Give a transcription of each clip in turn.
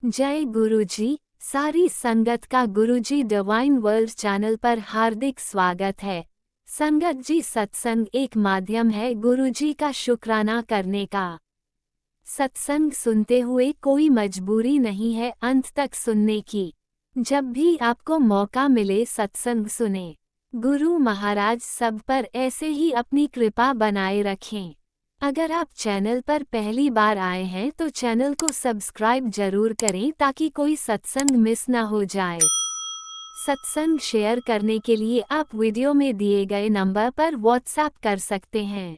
जय गुरुजी। सारी संगत का गुरुजी डिवाइन वर्ल्ड चैनल पर हार्दिक स्वागत है। संगत जी, सत्संग एक माध्यम है गुरुजी का शुक्राना करने का। सत्संग सुनते हुए कोई मजबूरी नहीं है अंत तक सुनने की। जब भी आपको मौका मिले सत्संग सुने। गुरु महाराज सब पर ऐसे ही अपनी कृपा बनाए रखें। अगर आप चैनल पर पहली बार आए हैं तो चैनल को सब्सक्राइब जरूर करें ताकि कोई सत्संग मिस ना हो जाए। सत्संग शेयर करने के लिए आप वीडियो में दिए गए नंबर पर व्हाट्सएप कर सकते हैं।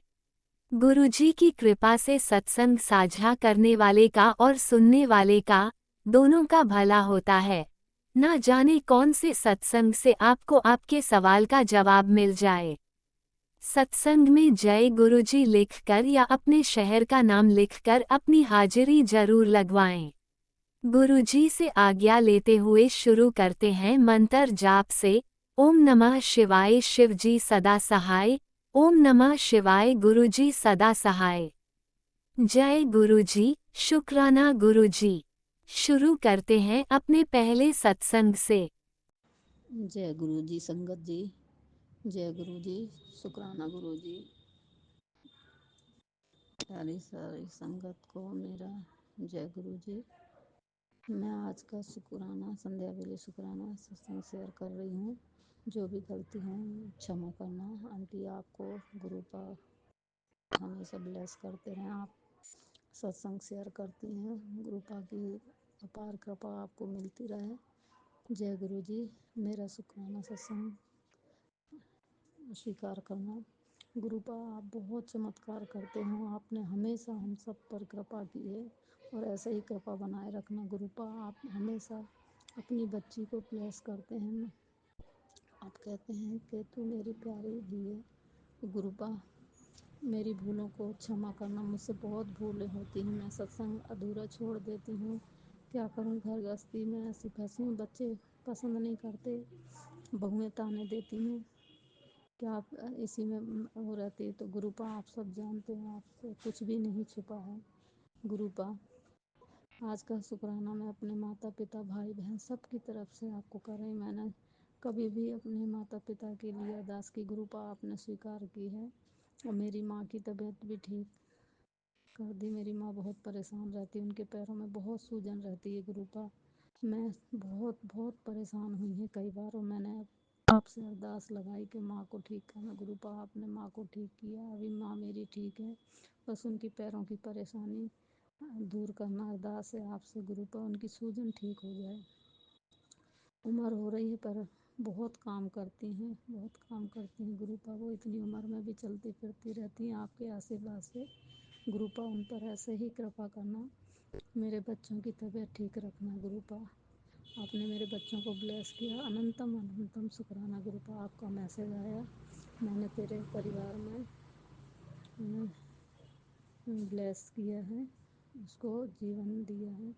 गुरुजी की कृपा से सत्संग साझा करने वाले का और सुनने वाले का, दोनों का भला होता है। ना जाने कौन से सत्संग से आपको आपके सवाल का जवाब मिल जाए। सत्संग में जय गुरुजी लिखकर या अपने शहर का नाम लिखकर अपनी हाजिरी जरूर लगवाएं। गुरुजी से आज्ञा लेते हुए शुरू करते हैं मंत्र जाप से। ओम नमः शिवाय, शिवजी सदा सहाय। ओम नमः शिवाय, गुरुजी सदा सहाय। जय गुरुजी, शुक्राना गुरुजी। शुरू करते हैं अपने पहले सत्संग से। जय गुरु जी। संगत जी, जय गुरु जी, शुक्राना गुरु जी। सारी सारी संगत को मेरा जय गुरु जी। मैं आज का शुक्राना, संध्या वेले शुक्राना सत्संग शेयर कर रही हूँ। जो भी गलती हो क्षमा करना। आंटी, आपको गुरु का हमेशा ब्लेस करते रहें। आप सत्संग शेयर करती हैं, गुरु का की अपार कृपा आपको मिलती रहे। जय गुरु जी। मेरा शुक्राना सत्संग स्वीकार करना। गुरुपा, आप बहुत चमत्कार करते हो। आपने हमेशा हम सब पर कृपा की है और ऐसे ही कृपा बनाए रखना। गुरुपा, आप हमेशा अपनी बच्ची को ब्लेस करते हैं। आप कहते हैं कि तू मेरी प्यारी धी है। गुरुपा, मेरी भूलों को क्षमा करना। मुझसे बहुत भूलें होती हैं। मैं सत्संग अधूरा छोड़ देती हूँ। क्या करूँ, घर गृहस्थी में ऐसी फंसी हूँ। बच्चे पसंद नहीं करते, बहुएं ताने देती हैं। क्या आप इसी में वो रहती है। तो गुरुपा, आप सब जानते हैं, आपसे कुछ भी नहीं छुपा है। गुरुपा, आज का शुक्राना मैं अपने माता पिता, भाई बहन सब की तरफ से आपको कर रही। मैंने कभी भी अपने माता पिता के लिए अरदास की। गुरुपा, आपने स्वीकार की है और मेरी माँ की तबीयत भी ठीक कर दी। मेरी माँ बहुत परेशान रहती है, उनके पैरों में बहुत सूजन रहती है। गुरुपा, मैं बहुत बहुत परेशान हुई है कई बार और मैंने आपसे अरदास लगाई कि माँ को ठीक करना। गुरुपा, आपने माँ को ठीक किया। अभी माँ मेरी ठीक है, बस उनकी पैरों की परेशानी दूर करना अरदास है आपसे। गुरुपा, उनकी सूजन ठीक हो जाए। उम्र हो रही है पर बहुत काम करती हैं, बहुत काम करती हैं। गुरुपा, वो इतनी उम्र में भी चलती फिरती रहती हैं आपके आशीर्वाद से। गुरुपा, उन पर ऐसे ही कृपा करना। मेरे बच्चों की तबीयत ठीक रखना। गुरुपा, आपने मेरे बच्चों को ब्लेस किया। अनंतम अनंतम शुक्राना। गुरुपा, आपका मैसेज आया, मैंने तेरे परिवार में ब्लेस किया है, उसको जीवन दिया है।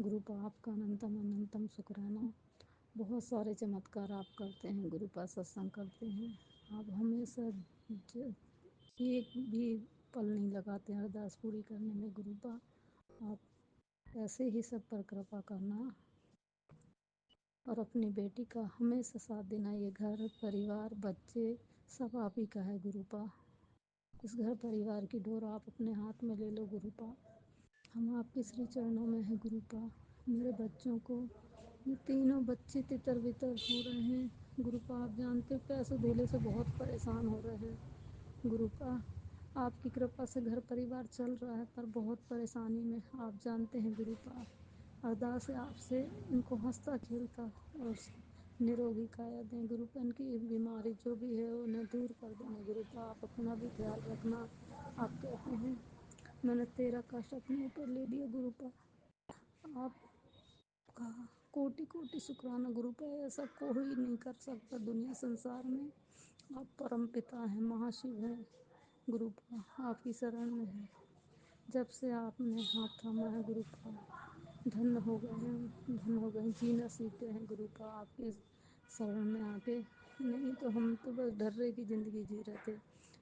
गुरुपा, आपका अनंतम अनंतम शुक्राना। बहुत सारे चमत्कार आप करते हैं। गुरुपा, सत्संग करते हैं आप हमेशा, एक भी पल नहीं लगाते हैं अरदास पूरी करने में। गुरुपा, आप ऐसे ही सब पर कृपा करना और अपनी बेटी का हमेशा साथ देना। ये घर परिवार बच्चे सब आप ही का है। गुरुपा, इस घर परिवार की डोर आप अपने हाथ में ले लो। गुरुपा, हम आपके श्री चरणों में हैं। गुरुपा, मेरे बच्चों को, ये तीनों बच्चे तितर बितर हो रहे हैं। गुरुपा, आप जानते हो पैसों धेले से बहुत परेशान हो रहे हैं। गुरुपा, आपकी कृपा से घर परिवार चल रहा है पर बहुत परेशानी में, आप जानते हैं। गुरुपा, अरदास है आपसे, इनको हंसता खेलता और निरोगी काया दें। गुरुपा, इनकी बीमारी जो भी है उन्हें दूर कर देना। गुरुपा, आप अपना भी ख्याल रखना। आप कहते हैं मैंने तेरा कष्ट अपने ऊपर ले लिया। गुरुपा, आपका कोटि कोटि शुक्राना। गुरुपा, ऐसा कोई नहीं कर सकता दुनिया संसार में। आप परम पिता हैं, महाशिव हैं। गुरुपा, आपकी शरण में है। जब से आपने हाथ थामा है गुरुपा, धन्य हो गए हैं, धन्य हो गए हैं, जीना सीख गए हैं। गुरुपा, आपके शरण में आके, नहीं तो हम तो बस डर्रे की ज़िंदगी जी रहे थे,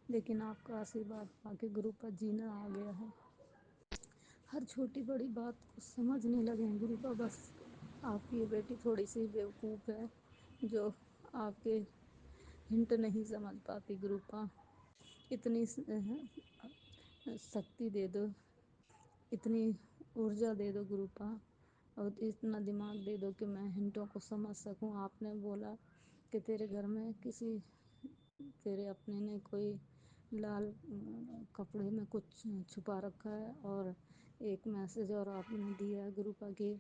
लेकिन आपका आशीर्वाद पाके गुरुपा जीना आ गया है। हर छोटी बड़ी बात को समझने लगे हैं गुरुपा। बस आपकी ये बेटी थोड़ी सी बेवकूफ़ है जो आपके हिंट नहीं समझ पाती गुरुपा। इतनी शक्ति दे दो, इतनी ऊर्जा दे दो गुरुपा, और इतना दिमाग दे दो कि मैं हिंटों को समझ सकूं। आपने बोला कि तेरे घर में किसी तेरे अपने ने कोई लाल कपड़े में कुछ छुपा रखा है, और एक मैसेज और आपने दिया है गुरुपा कि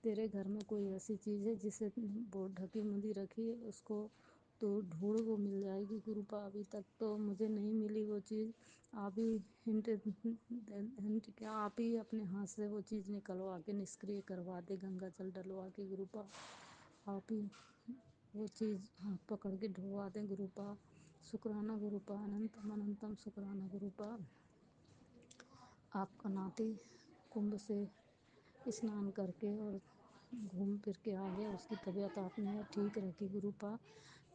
तेरे घर में कोई ऐसी चीज़ है जिसे वो ढकी मुंदी रखी है, उसको तो ढूंढ वो मिल जाएगी गुरुपा। अभी तक तो मुझे नहीं मिली वो चीज़। आप ही हिंट क्या, आप ही अपने हाथ से वो चीज़ निकलवा के निष्क्रिय करवा दे, गंगा जल डलवा के गुरुपा। आप ही वो चीज़ हाथ पकड़ के ढुलवा दें गुरुपा। शुक्राना गुरुपा, अनंतम अनंतम शुक्राना गुरुपा। आपका नाती कुंभ से स्नान करके और घूम फिर के आ गया, उसकी तबीयत आपने ठीक रखी गुरुपा।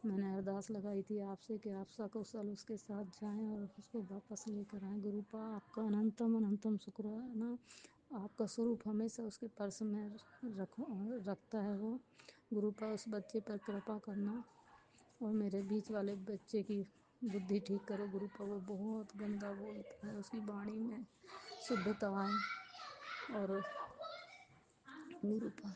मैंने अरदास लगाई थी आपसे कि आप सकुशल उसके साथ जाएं और उसको वापस लेकर आएं गुरुपा। आपका अनंतम अनंतम शुक्राना। आपका स्वरूप हमेशा उसके पर्स में रखता है वो गुरुपा। उस बच्चे पर कृपा करना और मेरे बीच वाले बच्चे की बुद्धि ठीक करो गुरुपा। वो बहुत गंदा बोलता है, उसकी वाणी में शुद्धता आए और गुरुपा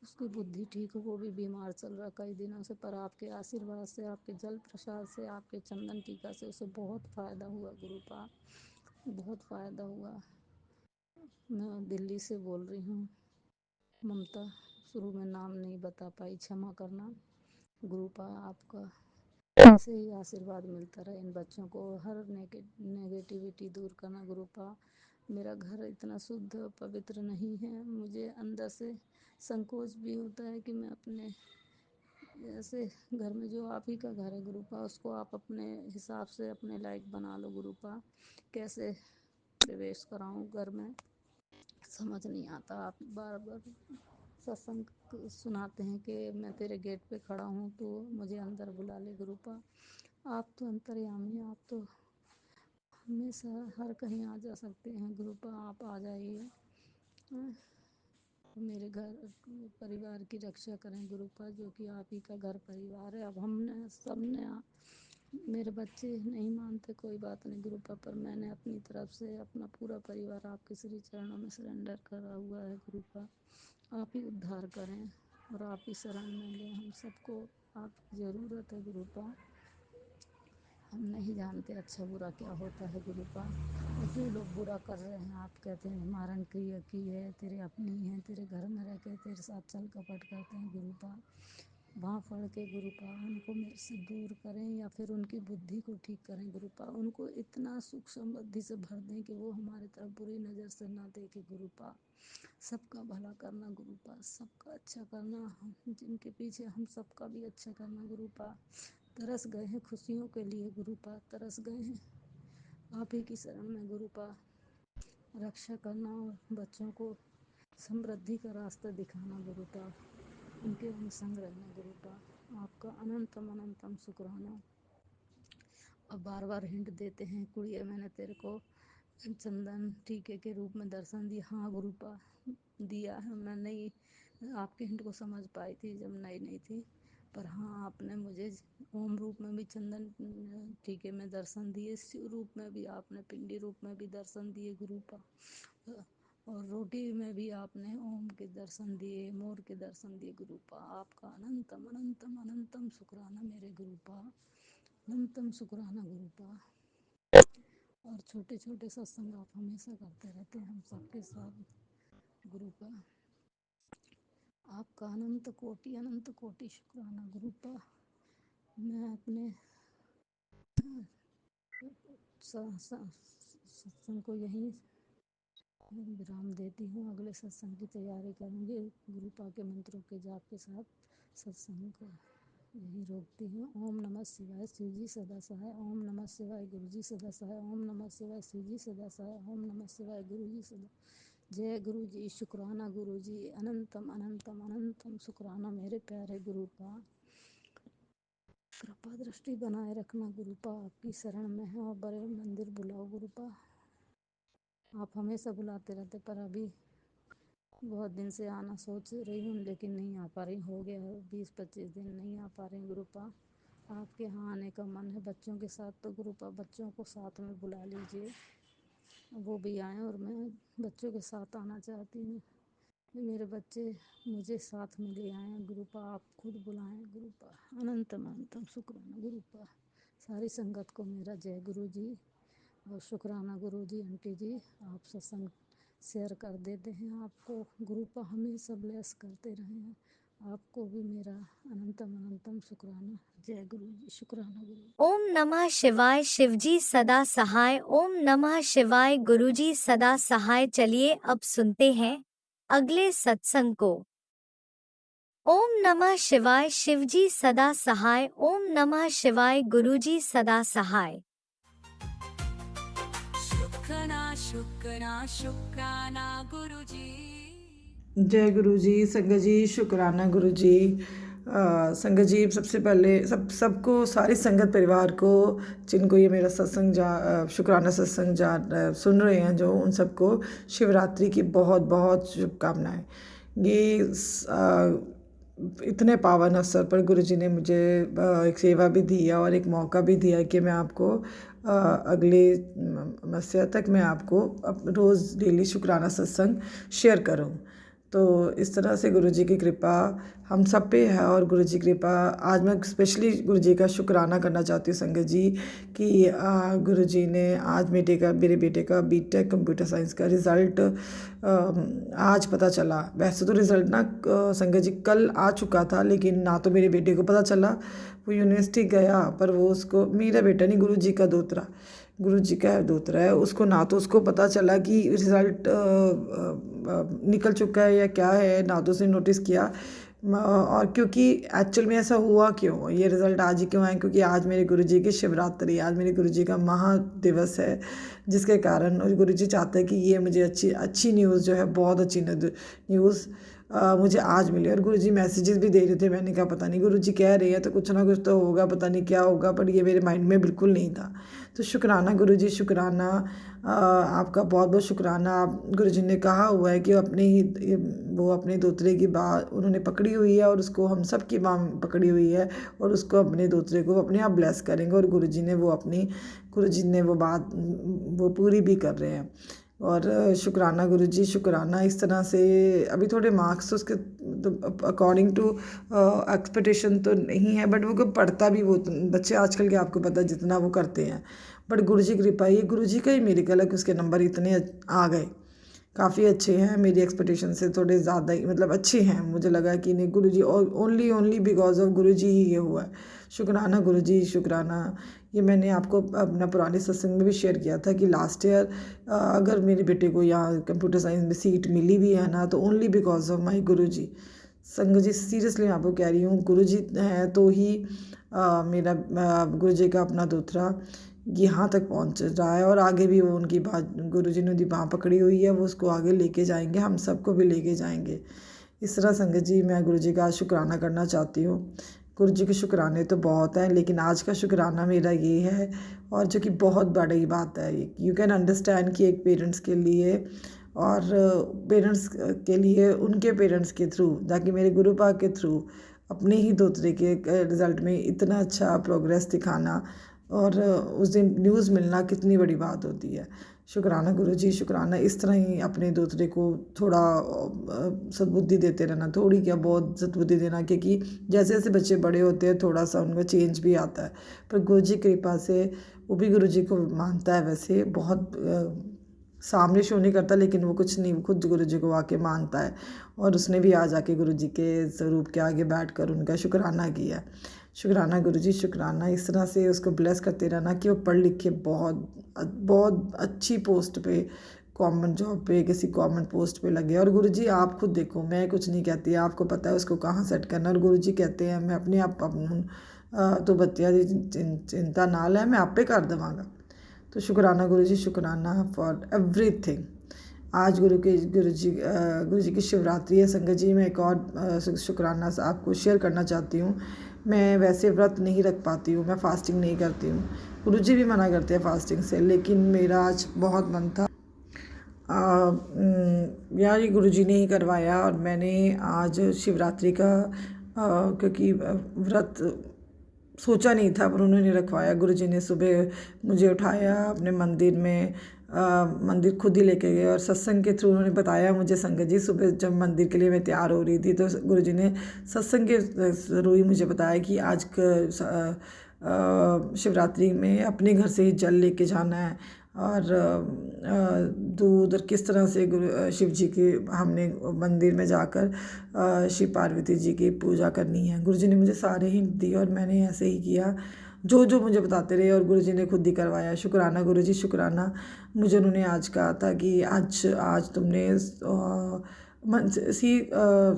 उसकी बुद्धि ठीक हो। वो भी बीमार चल रहा कई दिनों से, पर आपके आशीर्वाद से, आपके जल प्रसाद से, आपके चंदन टीका से उसे बहुत फ़ायदा हुआ गुरुपा, बहुत फ़ायदा हुआ। मैं दिल्ली से बोल रही हूँ ममता, शुरू में नाम नहीं बता पाई, क्षमा करना गुरुपा। आपका ऐसे ही आशीर्वाद मिलता रहे इन बच्चों को, हर नेगेटिविटी दूर करना गुरुपा। मेरा घर इतना शुद्ध पवित्र नहीं है, मुझे अंदर से संकोच भी होता है कि मैं अपने ऐसे घर में, जो आप ही का घर है गुरुपा, उसको आप अपने हिसाब से अपने लायक बना लो गुरुपा। कैसे प्रवेश कराऊं घर में समझ नहीं आता। आप बार बार सत्संग सुनाते हैं कि मैं तेरे गेट पे खड़ा हूँ तो मुझे अंदर बुला ले गुरुपा। आप तो अंतर्यामी, आप तो हमेशा हर कहीं आ जा सकते हैं गुरुपा, आप आ जाइए। मेरे घर परिवार की रक्षा करें गुरुपा, जो कि आप ही का घर परिवार है। अब हमने सबने मेरे बच्चे नहीं मानते, कोई बात नहीं गुरुपा, पर मैंने अपनी तरफ से अपना पूरा परिवार आपके श्री चरणों में सरेंडर करा हुआ है गुरुपा। आप ही उद्धार करें और आप ही शरण में लें हम सबको, आपकी ज़रूरत है गुरुपा। हम नहीं जानते अच्छा बुरा क्या होता है गुरुपा, और जो लोग बुरा कर रहे हैं, आप कहते हैं मारण क्रिया की है, तेरे अपनी है, तेरे घर में रह के तेरे साथ छल कपट करते हैं गुरुपा, वहाँ पढ़ के गुरुपा उनको मेरे से दूर करें, या फिर उनकी बुद्धि को ठीक करें गुरुपा। उनको इतना सुख समृद्धि से भर दें कि वो हमारी तरफ बुरी नज़र से ना देखे गुरुपा। सबका भला करना गुरुपा, सबका अच्छा करना, जिनके पीछे हम सबका भी अच्छा करना गुरुपा। तरस गए हैं खुशियों के लिए गुरुपा, तरस गए हैं आप ही की शरण में गुरुपा। रक्षा करना और बच्चों को समृद्धि का रास्ता दिखाना गुरुपा, उनके अंग संग रहना गुरुपा। आपका अनंतम अनंतम शुक्राना। अब बार बार हिंट देते हैं कुड़िया, मैंने तेरे को चंदन टीके के रूप में दर्शन दिया। हाँ गुरुपा, दिया है। मैं नहीं आपके हिंट को समझ पाई थी जब नई नहीं थी, पर हाँ आपने मुझे ओम रूप में भी चंदन टीके में दर्शन दिए, शिव रूप में भी आपने, पिंडी रूप में भी दर्शन दिए गुरुपा, और रोटी में भी आपने ओम के दर्शन दिए, मोर के दर्शन दिए गुरुपा। आपका अनंतम अनंतम अनंतम शुक्राना मेरे गुरुपा, अनंतम शुक्राना गुरुपा। और छोटे छोटे सत्संग आप हमेशा करते रहते हैं हम सबके साथ गुरुपा। आपका अनंत कोटि शुक्राना गुरुपा। मैं अपने सत्संग को यहीं विराम देती हूँ, अगले सत्संग की तैयारी करूँगी गुरुपा के मंत्रों के जाप के साथ। सत्संग को यही रोकती हूँ। ओम नमः शिवाय, शिव जी सदा सहाय। ओम नमः शिवाय, गुरु जी सदा सहाय। ओम नमः शिवाय, शिव जी सदा सहाय। ओम नमः शिवाय, गुरु जी सदा। जय गुरु जी, शुक्राना गुरु जी, अनंतम अनंतम अनंतम शुक्राना मेरे प्यारे गुरुपा। कृपा दृष्टि बनाए रखना गुरुपा, आपकी शरण में है, और बड़े मंदिर बुलाओ गुरुपा। आप हमेशा बुलाते रहते, पर अभी बहुत दिन से आना सोच रही हूँ लेकिन नहीं आ पा रही। हो गया है 20-25 दिन नहीं आ पा रही गुरुपा। आपके यहाँ आने का मन है बच्चों के साथ, तो गुरुपा बच्चों को साथ में बुला लीजिए, वो भी आएँ और मैं बच्चों के साथ आना चाहती हूँ। मेरे बच्चे मुझे साथ में ले आएँ गुरुपा, आप खुद बुलाएं गुरुपा। अनंतम अनंतम शुक्राना गुरुपा। सारी संगत को मेरा जय गुरु जी और शुक्राना गुरु जी। आंटी जी आप सत्संग शेयर कर देते हैं, आपको गुरुपा हमेशा ब्लेस करते रहें। आपको भी मेरा अनंतम अनंतम शुक्राना। जय गुरु जी, शुक्राना गुरु। ओम नमः शिवाय। शिवजी सदा सहाय। ओम नमः शिवाय। गुरुजी सदा सहाय। चलिए अब सुनते हैं अगले सत्संग को। ओम नमः शिवाय। शिवजी सदा सहाय। ओम नमः शिवाय। गुरुजी सदा सहाय। शुक्राना शुक्राना शुक्राना गुरुजी। जय गुरु जी। संगत जी शुक्राना गुरु जी। संगत जी सबसे पहले सबको, सारी संगत परिवार को जिनको ये मेरा सत्संग शुक्राना सत्संग सुन रहे हैं, जो उन सबको शिवरात्रि की बहुत बहुत शुभकामनाएं। ये इतने पावन अवसर पर गुरु जी ने मुझे एक सेवा भी दी है और एक मौका भी दिया है कि मैं आपको अगले मसीहा तक मैं आपको रोज़ डेली शुक्राना सत्संग शेयर करूं। तो इस तरह से गुरु जी की कृपा हम सब पे है। और गुरु जी की कृपा आज मैं स्पेशली गुरु जी का शुक्राना करना चाहती हूँ संगत जी कि गुरु जी ने आज मेरे बेटे का बीटेक कंप्यूटर साइंस का रिज़ल्ट आज पता चला। वैसे तो रिज़ल्ट ना संगत जी कल आ चुका था, लेकिन ना तो मेरे बेटे को पता चला, वो यूनिवर्सिटी गया, पर वो उसको, मेरा बेटा नहीं गुरु जी का दोतरा, गुरु जी का दोतरा है, उसको ना तो उसको पता चला कि रिज़ल्ट निकल चुका है या क्या है, ना तो उसने नोटिस किया। और क्योंकि एक्चुअल में ऐसा हुआ क्यों, ये रिज़ल्ट आज ही क्यों आए, क्योंकि आज मेरे गुरु जी की शिवरात्रि, आज मेरे गुरु जी का महादिवस है, जिसके कारण गुरु जी चाहते हैं कि ये मुझे अच्छी न्यूज़ जो है, बहुत अच्छी न्यूज़ मुझे आज मिली। और गुरु जी मैसेजेस भी दे रहे थे, मैंने कहा पता नहीं गुरु जी कह रहे हैं तो कुछ ना कुछ तो होगा, पता नहीं क्या होगा, पर ये मेरे माइंड में बिल्कुल नहीं था। तो शुक्राना गुरु जी, शुक्राना आपका बहुत बहुत शुक्राना। गुरु जी ने कहा हुआ है कि वो अपने दोतरे की बात उन्होंने पकड़ी हुई है और उसको हम सब की माँ पकड़ी हुई है, और उसको अपने दोतरे को अपने आप ब्लेस करेंगे। और गुरु जी ने वो बात वो पूरी भी कर रहे हैं। और शुक्राना गुरु जी, शुक्राना। इस तरह से अभी थोड़े मार्क्स उसके अकॉर्डिंग टू एक्सपेक्टेशन तो नहीं है, बट वो पढ़ता भी, वो बच्चे आजकल के आपको पता जितना वो करते हैं, बट गुरु जी की कृपा, ये गुरु जी का ही मेरिकल है कि उसके नंबर इतने आ गए, काफ़ी अच्छे हैं, मेरी एक्सपेक्टेशन से थोड़े ज़्यादा ही, मतलब अच्छे हैं। मुझे लगा कि नहीं गुरु जी, और ओनली बिकॉज ऑफ गुरु जी ही ये हुआ है। शुक्राना गुरु जी, शुक्राना। ये मैंने आपको अपना पुराने सत्संग में भी शेयर किया था कि लास्ट ईयर अगर मेरे बेटे को यहाँ कंप्यूटर साइंस में सीट मिली भी है ना, तो ओनली बिकॉज ऑफ माई गुरु जी। संगत जी सीरियसली मैं आपको कह रही हूँ, गुरु जी हैं तो ही मेरा गुरु जी का अपना दोतरा यहाँ तक पहुँच रहा है, और आगे भी वो उनकी बात, गुरु जी ने उनकी बाँह पकड़ी हुई है, वो उसको आगे लेके जाएंगे, हम सबको भी लेके जाएंगे। इस तरह संगत जी मैं गुरु जी का शुक्राना करना चाहती हूँ। गुरु जी के शुक्राने तो बहुत हैं, लेकिन आज का शुक्राना मेरा ये है, और जो कि बहुत बड़ी बात है, यू कैन अंडरस्टैंड कि एक पेरेंट्स के लिए, और पेरेंट्स के लिए उनके पेरेंट्स के थ्रू, ताकि मेरे गुरु पाक के थ्रू अपने ही दोतरे के रिज़ल्ट में इतना अच्छा प्रोग्रेस दिखाना, और उस दिन न्यूज़ मिलना कितनी बड़ी बात होती है। शुक्राना गुरु जी, शुक्राना। इस तरह ही अपने दोतरे को थोड़ा सद्बुद्धि देते रहना, थोड़ी क्या बहुत सद्बुद्धि देना, क्योंकि जैसे जैसे बच्चे बड़े होते हैं थोड़ा सा उनका चेंज भी आता है, पर गुरु जी कृपा से वो भी गुरु जी को मानता है, वैसे बहुत सामने शो नहीं करता, लेकिन वो कुछ नहीं, खुद गुरु जी को आके मानता है, और उसने भी आज आके गुरु जी के स्वरूप के आगे बैठकर उनका शुक्राना किया। शुक्राना गुरु जी, शुक्राना। इस तरह से उसको ब्लेस करते रहना कि वो पढ़ लिख के बहुत अच्छी पोस्ट पे, गवर्नमेंट जॉब पे, किसी गवर्नमेंट पोस्ट पे लगे। और गुरु जी आप खुद देखो, मैं कुछ नहीं कहती, आपको पता है उसको कहाँ सेट करना, और गुरु जी कहते हैं मैं अपने आप तो बच्चिया दी चिंता ना ले, मैं आपे कर देवांगा। तो शुक्राना गुरु जी, शुक्राना फॉर एवरीथिंग। आज गुरु जी की शिवरात्रि है संगत जी। मैं एक और शुक्राना आपको शेयर करना चाहती हूँ। मैं वैसे व्रत नहीं रख पाती हूँ, मैं फास्टिंग नहीं करती हूँ, गुरु जी भी मना करते हैं फास्टिंग से, लेकिन मेरा आज बहुत मन था, यार ये गुरुजी ने ही करवाया। और मैंने आज शिवरात्रि का क्योंकि व्रत सोचा नहीं था, पर उन्होंने रखवाया। गुरुजी ने सुबह मुझे उठाया अपने मंदिर में, मंदिर खुद ही लेके गए और सत्संग के थ्रू उन्होंने बताया मुझे। संगत जी, सुबह जब मंदिर के लिए मैं तैयार हो रही थी तो गुरुजी ने सत्संग के थ्रू ही मुझे बताया कि आज शिवरात्रि में अपने घर से ही जल लेके जाना है और दूध और किस तरह से शिव जी की हमने मंदिर में जाकर शिव पार्वती जी की पूजा करनी है। गुरुजी ने मुझे सारे हिंट दिए और मैंने ऐसे ही किया, जो जो मुझे बताते रहे और गुरुजी ने खुद ही करवाया। शुक्राना गुरुजी, शुक्राना। मुझे उन्होंने आज कहा था कि आज तुमने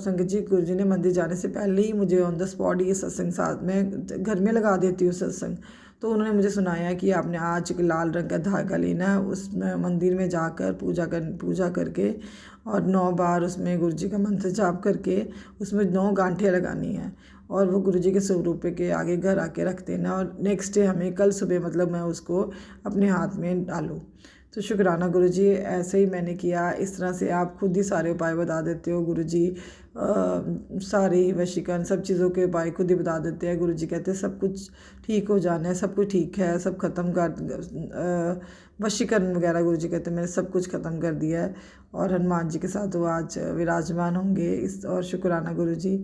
संगत जी, गुरुजी ने मंदिर जाने से पहले ही मुझे ऑन द स्पॉट ये सत्संग, साथ में घर में लगा देती हूँ सत्संग, तो उन्होंने मुझे सुनाया कि आपने आज एक लाल रंग का धागा लेना है, उसमें मंदिर में जाकर पूजा करके और 9 बार उसमें गुरुजी का मंत्र जाप करके उसमें 9 गांठें लगानी है और वो गुरुजी के स्वरूप के आगे घर आके रख देना और नेक्स्ट डे हमें कल सुबह मतलब मैं उसको अपने हाथ में डालूँ। तो शुक्राना गुरुजी, ऐसे ही मैंने किया। इस तरह से आप खुद ही सारे उपाय बता देते हो गुरुजी, सारे ही वशीकरण सब चीज़ों के उपाय खुद ही बता देते हैं। गुरुजी कहते हैं सब कुछ ठीक हो जाना है, सब कुछ ठीक है, सब ख़त्म कर वशीकरण वगैरह। गुरुजी कहते हैं मैंने सब कुछ ख़त्म कर दिया है और हनुमान जी के साथ वो आज विराजमान होंगे। इस और शुक्राना गुरुजी।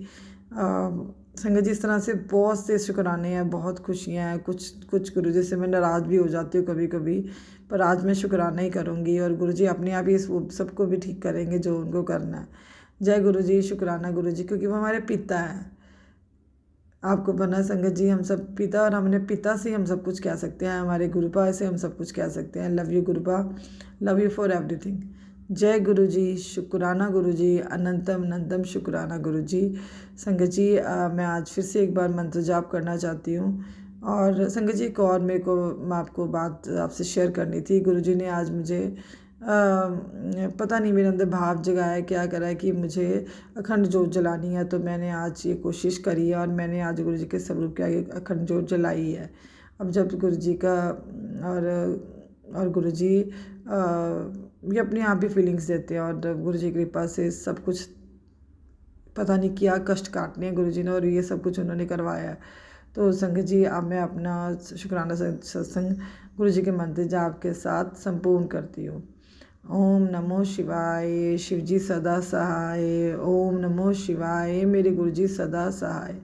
संगत जी, इस तरह से बहुत से शुक्राने हैं, बहुत खुशियाँ हैं। कुछ गुरुजी से मैं नाराज़ भी हो जाती हूँ कभी कभी, पर आज मैं शुक्राना ही करूँगी और गुरुजी अपने आप ही सबको भी ठीक करेंगे जो उनको करना है। जय गुरुजी, शुक्राना गुरुजी, क्योंकि वो हमारे पिता हैं। आपको पता संगत जी, हम सब पिता, और हमने पिता से हम सब कुछ कह सकते हैं, हमारे गुरुपा से हम सब कुछ कह सकते हैं। Love you गुरुपा, love you for everything. जय गुरुजी, शुक्राना गुरुजी, अनंतम अनंतम शुक्राना गुरुजी। संगत जी, मैं आज फिर से एक बार मंत्र जाप करना चाहती हूँ। और संगत जी, एक और मेरे को आपको बात आपसे शेयर करनी थी। गुरुजी ने आज मुझे पता नहीं मेरे अंदर भाव जगाया, क्या करा है कि मुझे अखंड जोत जलानी है। तो मैंने आज ये कोशिश करी है और मैंने आज गुरुजी के स्वरूप के आगे अखंड जोत जलाई है। अब जब गुरुजी का और गुरुजी ये अपने आप भी फीलिंग्स देते हैं और गुरुजी की कृपा से सब कुछ, पता नहीं क्या कष्ट काटने हैं गुरुजी ने और ये सब कुछ उन्होंने करवाया है। तो संगत जी, अब मैं अपना शुक्राना सत्संग गुरुजी के मंत्र जाप के साथ संपूर्ण करती हूँ। ओम नमो शिवाय, शिवजी सदा सहाय। ओम नमो शिवाय, मेरे गुरुजी सदा सहाय।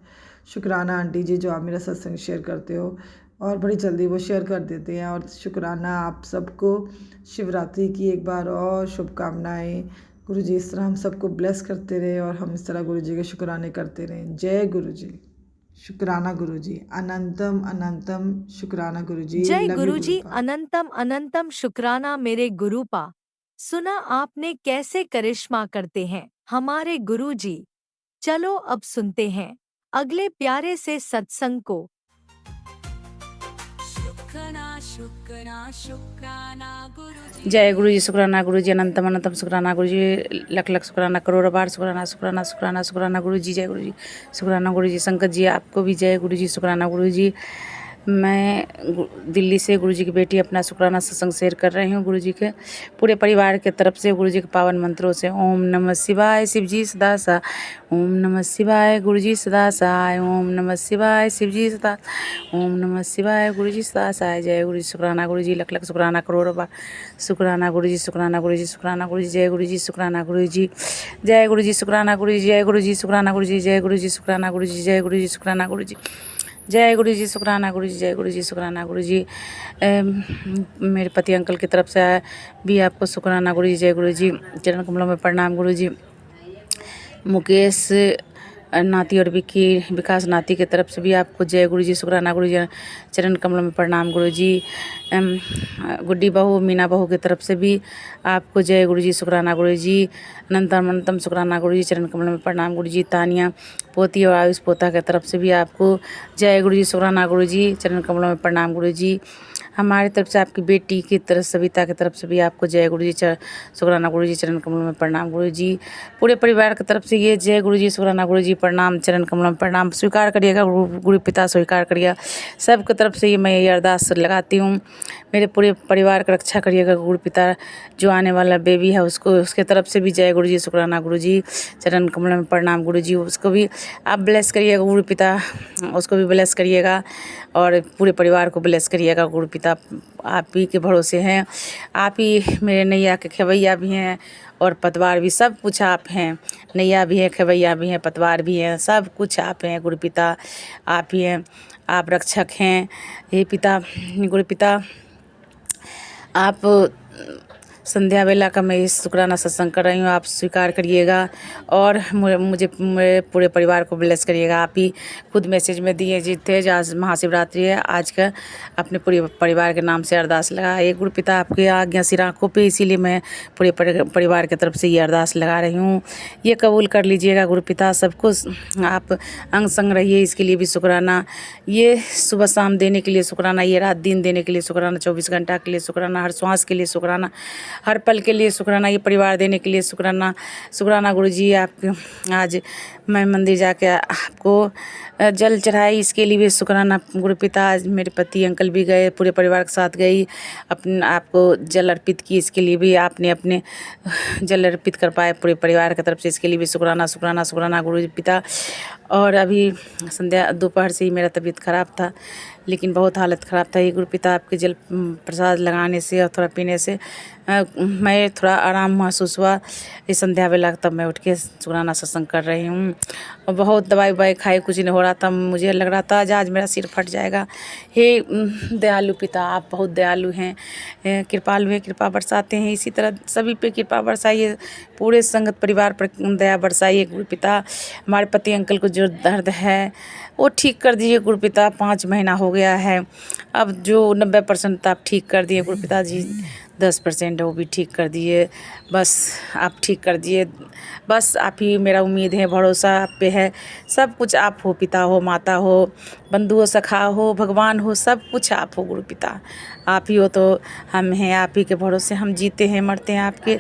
शुक्राना आंटी जी, जो आप मेरा सत्संग शेयर करते हो और बड़ी जल्दी वो शेयर कर देते हैं। और शुक्राना आप सबको शिवरात्रि की एक बार और शुभकामनाएं। गुरुजी इस तरह हम सबको ब्लेस करते रहे और हम इस तरह गुरुजी के शुक्राने करते रहें। जय गुरुजी, शुक्राना गुरुजी, अनंतम अनंतम शुक्राना गुरुजी। जय लव यू गुरुजी, गुरुपा। अनंतम अनंतम शुक्राना मेरे गुरुपा। सुना आपने कैसे करिश्मा करते हैं हमारे गुरुजी। चलो अब सुनते हैं अगले प्यारे से सत्संग को। शुक्राना गुरुजी। जय गुरुजी, शुक्राना गुरुजी, अनंतम अनंतम शुक्राना गुरुजी, लख लख शुक्राना, करोड़ बार शुक्राना शुक्राना शुक्राना शुक्राना गुरुजी। जय गुरुजी, शुक्राना गुरुजी। संकट जी, आपको भी जय गुरुजी, शुक्राना गुरुजी। मैं दिल्ली से गुरुजी की बेटी अपना शुक्राना सत्संग शेयर कर रही हूँ। गुरुजी के पूरे परिवार के तरफ से गुरुजी के पावन मंत्रों से। ओम नमः शिवाय, शिवजी सदा सा। ओम नमः शिवाय, गुरुजी सदा सहाय। ओम नमः शिवाय, शिवजी सदा। ओम नमः शिवाय, गुरुजी सदा सहाय। जय गुरुजी, शुक्राना गुरुजी, लख लख शुक्राना, करोड़ बार शुक्राना गुरुजी, शुक्राना गुरुजी, शुक्राना गुरुजी। जय गुरुजी, शुक्राना गुरुजी। जय गुरुजी, शुक्राना गुरुजी। जय गुरुजी, शुक्राना गुरुजी। जय गुरुजी, शुक्राना गुरुजी। जय गुरुजी, शुक्राना गुरुजी। जय गुरुजी, शुक्राना गुरुजी। जय गुरुजी, शुक्राना गुरुजी। मेरे पति अंकल की तरफ से भी आपको शुक्राना गुरुजी। जय गुरुजी, चरण कमलों में प्रणाम गुरुजी। मुकेश नाती और विकास नाती की तरफ से भी आपको जय गुरुजी, शुक्राना गुरुजी, चरण कमलों में प्रणाम गुरुजी। गुड्डी बहू मीना बहू की तरफ से भी आपको जय गुरुजी, शुक्राना गुरुजी, अनंतम अनंतम शुक्राना गुरुजी, चरण कमलों में प्रणाम गुरुजी। तानिया पोती और आयुष पोता की तरफ से भी आपको जय गुरुजी, शुक्राना गुरुजी, चरण कमलों में प्रणाम गुरुजी। हमारी तरफ से आपकी बेटी की तरफ सविता की तरफ से भी आपको जय गुरु जी, शुक्राना गुरु जी, चरण कमलों में प्रणाम गुरु जी। पूरे परिवार की तरफ से ये जय गुरु जी, शुक्राना गुरु जी, प्रणाम, चरण कमलों में प्रणाम स्वीकार करिएगा गुरु पिता, स्वीकार करिएगा। सबकी तरफ से ये मैं ये अरदास लगाती हूँ, मेरे पूरे परिवार की रक्षा करिएगा गुरु पिता। जो आने वाला बेबी है उसको, उसके तरफ से भी जय गुरु जी, शुक्राना गुरु जी, चरण कमलों में प्रणाम गुरु जी। उसको भी आप ब्लेस करिएगा गुरु पिता, उसको भी ब्लेस करिएगा और पूरे परिवार को ब्लेस करिएगा गुरु पिता। आप ही के भरोसे हैं, आप ही मेरे नैया के खेवैया भी हैं और पतवार भी, सब कुछ आप हैं। नैया भी है, खेवैया भी हैं, पतवार भी हैं, सब कुछ आप हैं गुरु पिता। आप ही हैं, आप रक्षक हैं हे पिता। गुरु पिता आप संध्या वेला का मैं इस शुक्राना सत्संग कर रही हूँ, आप स्वीकार करिएगा और मुझे मेरे पूरे परिवार को ब्लेस करिएगा। आप ही खुद मैसेज में दिए जी थे, आज महाशिवरात्रि है, आज का अपने पूरे परिवार के नाम से अरदास लगा ये गुरु पिता, आपकी आज्ञा सिर आँखों पे, इसीलिए मैं पूरे परिवार की तरफ से ये अरदास लगा रही हूँ। ये कबूल कर लीजिएगा गुरु पिता, सब कुछ आप अंग संग रहिए, इसके लिए भी शुक्राना। ये सुबह शाम देने के लिए शुक्राना, ये रात दिन देने के लिए शुक्राना, 24 घंटा के लिए शुक्राना, हर श्वास के लिए शुक्राना, हर पल के लिए शुक्राना, ये परिवार देने के लिए शुक्राना। शुक्राना गुरु जी। आप आज मैं मंदिर जाके आपको जल चढ़ाई, इसके लिए भी शुक्राना गुरु पिता। आज मेरे पति अंकल भी गए, पूरे परिवार के साथ गई, अपने आपको जल अर्पित की, इसके लिए भी आपने अपने जल अर्पित कर पाए पूरे परिवार की तरफ से, इसके लिए भी शुक्राना शुक्राना शुक्राना गुरु जी पिता। और अभी संध्या दोपहर से ही मेरा तबीयत ख़राब था, लेकिन बहुत हालत ख़राब था। ये गुरु पिता आपके जल प्रसाद लगाने से और थोड़ा पीने से मैं थोड़ा आराम महसूस हुआ। इस संध्या वेला तब मैं उठ के शुक्राना सत्संग कर रही हूँ और बहुत दवाई ववाई खाई, कुछ नहीं हो रहा था, मुझे लग रहा था आज मेरा सिर फट जाएगा। हे दयालु पिता, आप बहुत दयालु हैं, कृपालु हैं, कृपा बरसाते हैं, इसी तरह सभी पे कृपा बरसाइए, पूरे संगत परिवार पर दया बरसाइए गुरु पिता। हमारे पति अंकल को जो दर्द है वो ठीक कर दीजिए गुरु पिता, 5 महीना हो गया है, अब जो 90% आप ठीक कर दिए गुरु पिता जी, 10% वो भी ठीक कर दिए, बस आप ठीक कर दिए, बस आप ही मेरा उम्मीद है, भरोसा आप पे है। सब कुछ आप हो, पिता हो, माता हो, बंधु हो, सखा हो, भगवान हो, सब कुछ आप हो गुरु पिता। आप ही हो तो हम हैं, आप ही के भरोसे हम जीते हैं, मरते हैं, आपके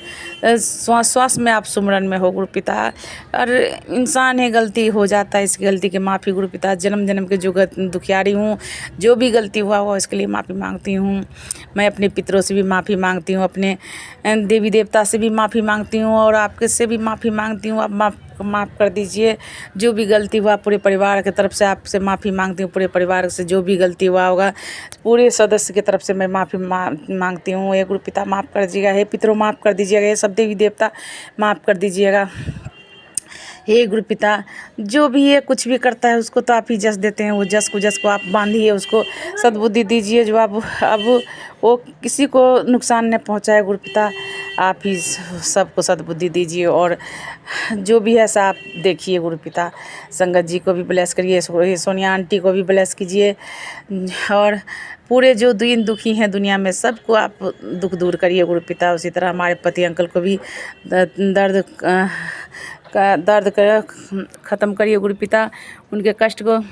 श्वास श्वास में आप सुमरन में हो गुरु पिता। और इंसान है, गलती हो जाता है, इस गलती के माफ़ी गुरु पिता। जन्म जन्म के जो दुखियारी हूँ, जो भी गलती हुआ हो इसके लिए माफ़ी मांगती हूँ। मैं अपने पितरों से भी माफ़ी मांगती हूँ, अपने देवी देवता से भी माफ़ी मांगती हूँ और आपके से भी माफ़ी मांगती हूँ। आप माफ़ कर दीजिए, जो भी गलती हुआ पूरे परिवार की तरफ से आपसे माफ़ी मांगती हूँ। पूरे परिवार से जो भी गलती हुआ होगा, पूरे सदस्य की तरफ से मैं माफ़ी मांगती हूँ। ये गुरु पिता माफ़ कर दीजिएगा, हे पितरों माफ़ कर दीजिएगा, ये सब देवी देवता माफ़ कर दीजिएगा। हे गुरु पिता, जो भी ये कुछ भी करता है उसको तो आप ही जस देते हैं, वो जस को आप बांधिए, उसको सद्बुद्धि दीजिए, जो अब वो किसी को नुकसान न पहुंचाए गुरु पिता। आप ही सबको सद्बुद्धि दीजिए और जो भी है आप देखिए गुरु पिता। संगत जी को भी ब्लेस करिए, सोनिया आंटी को भी ब्लेस कीजिए और पूरे जो दीन दुखी हैं दुनिया में सबको आप दुख दूर करिए गुरु पिता। उसी तरह हमारे पति अंकल को भी दर्द ख़त्म करिए गुरु पिता, उनके कष्ट को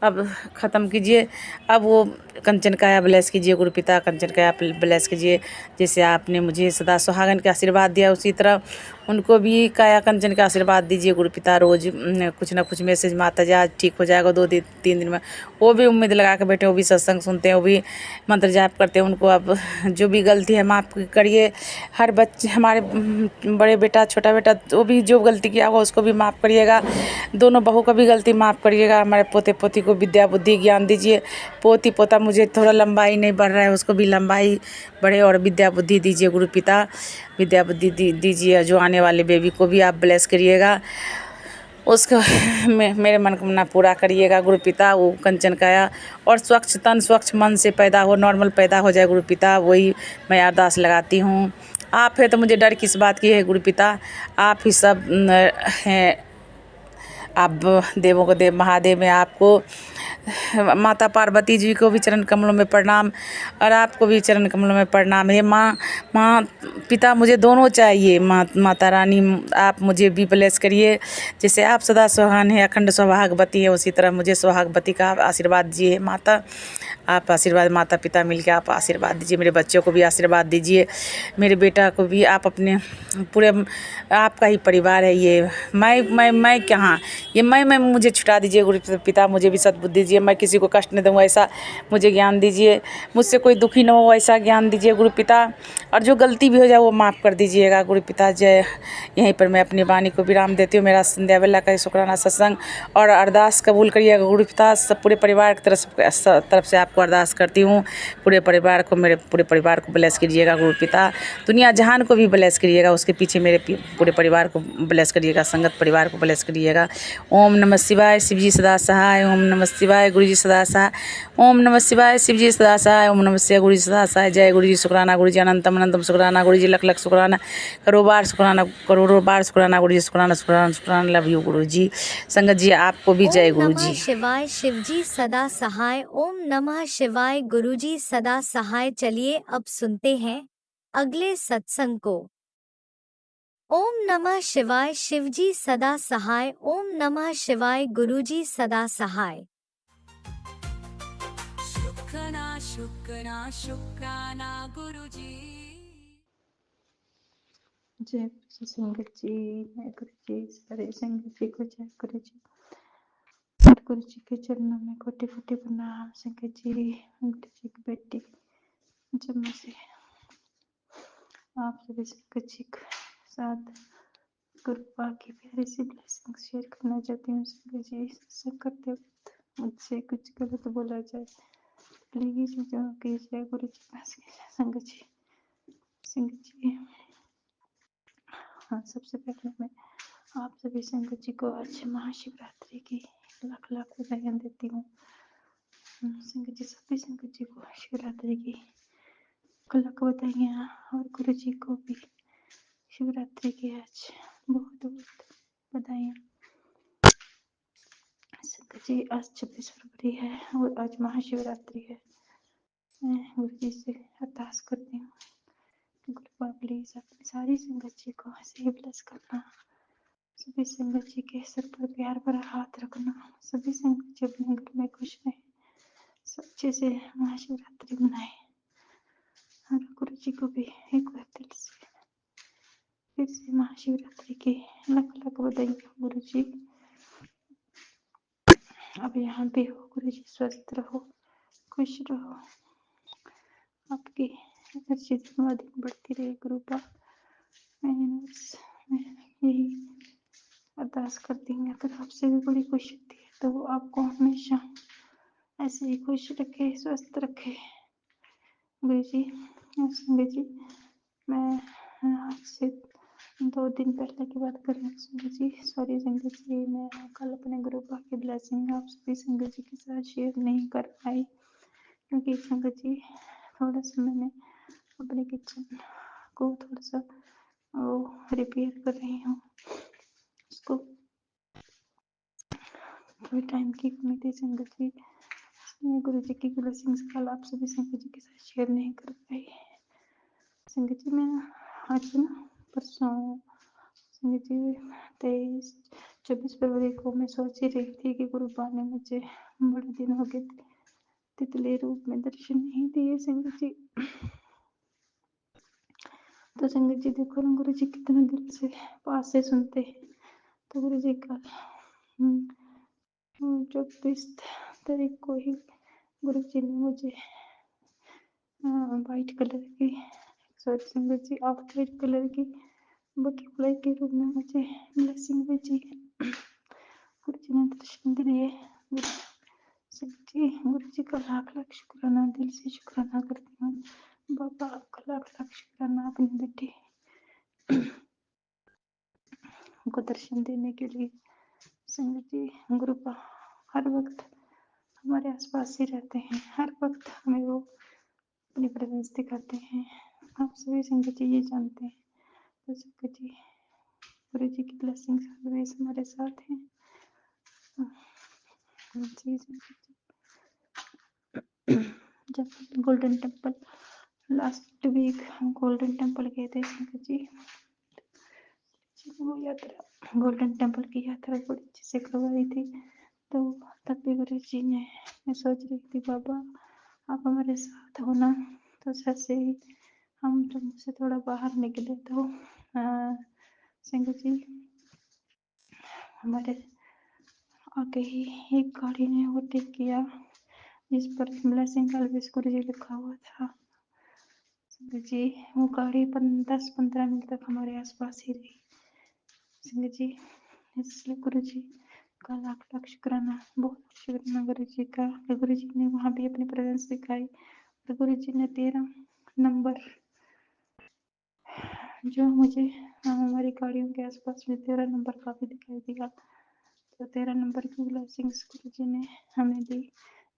अब ख़त्म कीजिए। अब वो कंचन काया ब्लेस कीजिए गुरु पिता, कंचन काया ब्लेस कीजिए। जैसे आपने मुझे सदा सुहागन का आशीर्वाद दिया, उसी तरह उनको भी काया कंचन का आशीर्वाद दीजिए गुरु पिता। रोज़ कुछ ना कुछ मैसेज माता जी आज ठीक हो जाएगा, 2-3 दिन में, वो भी उम्मीद लगा के बैठे, वो भी सत्संग सुनते हैं, वो भी मंत्र जाप करते हैं। उनको अब जो भी गलती है माफ़ करिए। हर बच्चे, हमारे बड़े बेटा, छोटा बेटा, वो भी जो गलती किया होगा उसको भी माफ़ करिएगा। दोनों बहू का भी गलती माफ़ करिएगा। हमारे पोते पोती को विद्या बुद्धि ज्ञान दीजिए। पोती पोता मुझे थोड़ा लंबाई नहीं बढ़ रहा है, उसको भी लंबाई बढ़े और विद्या बुद्धि दीजिए गुरु पिता, विद्या बुद्धि दीजिए। जो आने वाले बेबी को भी आप ब्लेस करिएगा, उसको मेरे मनोकामना पूरा करिएगा गुरु पिता। वो कंचन काया और स्वच्छ तन स्वच्छ मन से पैदा हो, नॉर्मल पैदा हो जाए गुरु पिता, वही मैं अरदास लगाती हूँ। आप है तो मुझे डर किस बात की है गुरु पिता, आप ही सब हैं। आप देवों को देव महादेव में आपको माता पार्वती जी को भी चरण कमलों में प्रणाम और आपको भी चरण कमलों में प्रणाम। हे माँ पिता मुझे दोनों चाहिए। माता रानी आप मुझे भी ब्लेस करिए, जैसे आप सदा सुहान है अखंड सौभाग्यवती है उसी तरह मुझे सौभाग्यवती का आशीर्वाद दीजिए माता। आप आशीर्वाद माता पिता मिलकर आप आशीर्वाद दीजिए, मेरे बच्चों को भी आशीर्वाद दीजिए, मेरे बेटा को भी। आप अपने पूरे आपका ही परिवार है ये। मैं कहाँ ये मैं मुझे छुटा दीजिए गुरु पिता, मुझे भी सद्बुद्धि दीजिए, मैं किसी को कष्ट नहीं दूँगा ऐसा मुझे ज्ञान दीजिए, मुझसे कोई दुखी न हो ऐसा ज्ञान दीजिए गुरु पिता। और जो गलती भी हो जाए वो माफ़ कर दीजिएगा गुरु पिता। जय। यहीं पर मैं अपनी वाणी को विराम देती हूँ। मेरा संध्या बेला का शुक्राना सत्संग और अरदास कबूल करिएगा गुरु पिता। सब पूरे परिवार की तरफ से आपको अरदास करती हूँ। पूरे परिवार को, मेरे पूरे परिवार को ब्लेस कीजिएगा गुरु पिता। दुनिया जहान को भी ब्लेस करिएगा, उसके पीछे मेरे पूरे परिवार को ब्लेस करिएगा, संगत परिवार को ब्लेस करिएगा। ओम नमः शिवाय, शिवजी सदा सहाय। ओम नमः शिवाय, गुरुजी सदा सहाय। ओम नमः शिवाय, शिवजी सदा सहाय। ओम नमः शिवाय, गुरुजी सदा सहाय। जय गुरुजी शुक्राना गुरुजी, अनंतम अनंतम शुक्राना गुरुजी, लख लख शुक्राना, करोड़ों बार शुक्राना, करोड़ों बार शुक्राना गुरुजी, शुक्राना शुक्राना शुक्राना। लव यू गुरुजी। संगत जी आपको भी जय ओम गुरुजी। नमः शिवाय, शिवजी सदा सहाय। ओम नमः शिवाय, गुरुजी सदा सहाय। चलिए अब सुनते हैं अगले सत्संग को। ओम नमः शिवाय, शिवजी सदा सहाय। ओम नमः शिवाय, गुरुजी सदा सहाय। शुक्राना गुरुजी। जय संगत जी, मैं गुरु जी सारे संगत जी को जय गुरु जी। और गुरु जी के चरणों में कोटि कोटि प्रणाम। संगत जी, गुरु जी की बेटी जम्मू से आप सभी संगत जी के साथ गुरु पाक की प्यारी सी ब्लेसिंग शेयर करना चाहती हूँ। संगत जी, सत्संग करते वक्त मुझसे कुछ गलत बोला जाए प्लीज जो कीजिए गुरु जी पास कीजिए। संगत जी हाँ, सबसे पहले मैं आप सभी संगत जी को आज महाशिवरात्रि की लाख लाख बधाइयाँ देती हूँ। संगत जी, सभी संगत जी को शिवरात्रि की लाख बधाइयाँ और गुरु जी को भी शिवरात्रि की आज बहुत बहुत बधाइयाँ। संगत जी, आज 26 फरवरी है और आज महाशिवरात्रि है। मैं गुरु जी से अरदास करती हूँ कि गुरुपा प्लीज अपनी सारी संगत जी को ऐसे ही ब्लेस करना। सभी संगत जी के सर पर प्यार भरा हाथ रखना। सभी संगत जी अपने घर में खुश रहे, अच्छे से महाशिवरात्रि मनाए। और गुरु जी को भी एक बार दिल से फिर से महाशिवरात्रि की लाख लाख बधाइयाँ। गुरु जी अब यहाँ पे हो, गुरु जी स्वस्थ रहो, खुश रहो, आपकी एनर्जी दिन ब दिन बढ़ती रहे। गुरुपा मैं यही अरदास करती हूँ। अगर आपसे भी बड़ी खुश होती है तो वो आपको हमेशा ऐसे ही खुश रखे, स्वस्थ रखे। गुरु जी, संगत जी, मैं आज से 2 दिन पहले की बात कर रही हूँ। संगत जी सॉरी संगत जी, मैं कल अपने गुरुपा की ब्लेसिंग आप सभी संगत जी के साथ शेयर नहीं कर पाई क्योंकि संगत जी थोड़ा सा मैंने अपने किचन को थोड़ा सा वो रिपेयर कर रही हूँ, उसको थोड़ी टाइम की कमी थी। संगत जी, गुरु जी की ब्लेसिंग्स कल आप सभी संगत जी के साथ शेयर नहीं कर पाई। संगत जी, मैं आज ना परसों संगत जी 24 फरवरी को मैं सोच ही रही थी कि गुरुपा ने मुझे बड़े दिन हो गए तितली रूप में दर्शन नहीं दिए। संगत जी तो संगत जी देखो ना, गुरु जी कितना दिल से पास से सुनते हैं। तो गुरु जी कल 24 तारीख को ही गुरु जी ने मुझे वाइट कलर की सॉरी संगत जी ऑफ वाइट कलर की बटरफ्लाई के रूप में मुझे ब्लेसिंग भेजी। गुरु जी ने दर्शन दिए। गुरु जी का लाख लाख शुक्राना, दिल से शुक्राना करती हूँ। बाबा आपका लाख लाख शुक्राना अपनी बेटी को दर्शन देने के लिए। संगत जी, गुरुपा हर वक्त हमारे आसपास ही रहते हैं, हर वक्त हमें वो अपनी प्रेजेंस दिखाते हैं। आप सभी संगत जी ये जानते हैं। तो संगत जी, गुरु जी की ब्लेसिंग्स ऑलवेज हमारे साथ हैं। जी संगत जी, जब गोल्डन टेम्पल लास्ट वीक हम गोल्डन टेम्पल गए थे संगत जी, वो यात्रा गोल्डन टेम्पल की यात्रा बड़ी अच्छे से करवाई थी। तो तब भी गुरु जी ने, मैं सोच रही थी बाबा आप हमारे साथ हो ना। तो जैसे ही हम जम्मू से थोड़ा बाहर निकले तो संगत जी हमारे आगे ही एक गाड़ी ने ओवरटेक किया जिस पर ब्लेसिंग अलवेज गुरु जी लिखा हुआ था। संगत जी वो गाड़ी 10-15 मिनट तक हमारे आसपास ही रही संगत जी। इसलिए गुरु जी का लाख लाख शुक्राना, बहुत शुक्राना गुरु जी का कि गुरु जी ने वहाँ भी अपनी प्रेजेंस दिखाई। और गुरु जी ने 13 नंबर जो मुझे हमारी गाड़ियों के आसपास में 13 नंबर काफी दिखाई दिया। तो 13 नंबर की ब्लेसिंग्स गुरु जी ने हमें दी,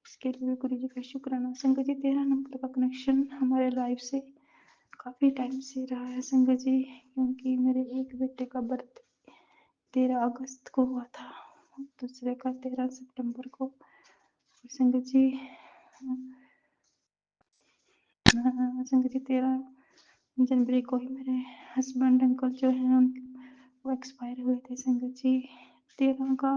इसके लिए गुरु जी का शुक्राना। संगत जी 13 नंबर का कनेक्शन हमारे लाइफ से काफी टाइम से रहा है संगत जी, क्योंकि मेरे एक बेटे का बर्थ 13 अगस्त को हुआ था, दूसरे का 13 सितंबर को। संगत जी संगत जी 13 जनवरी को ही मेरे हस्बैंड अंकल जो हैं उनके वो एक्सपायर हुए थे संगत जी। 13 का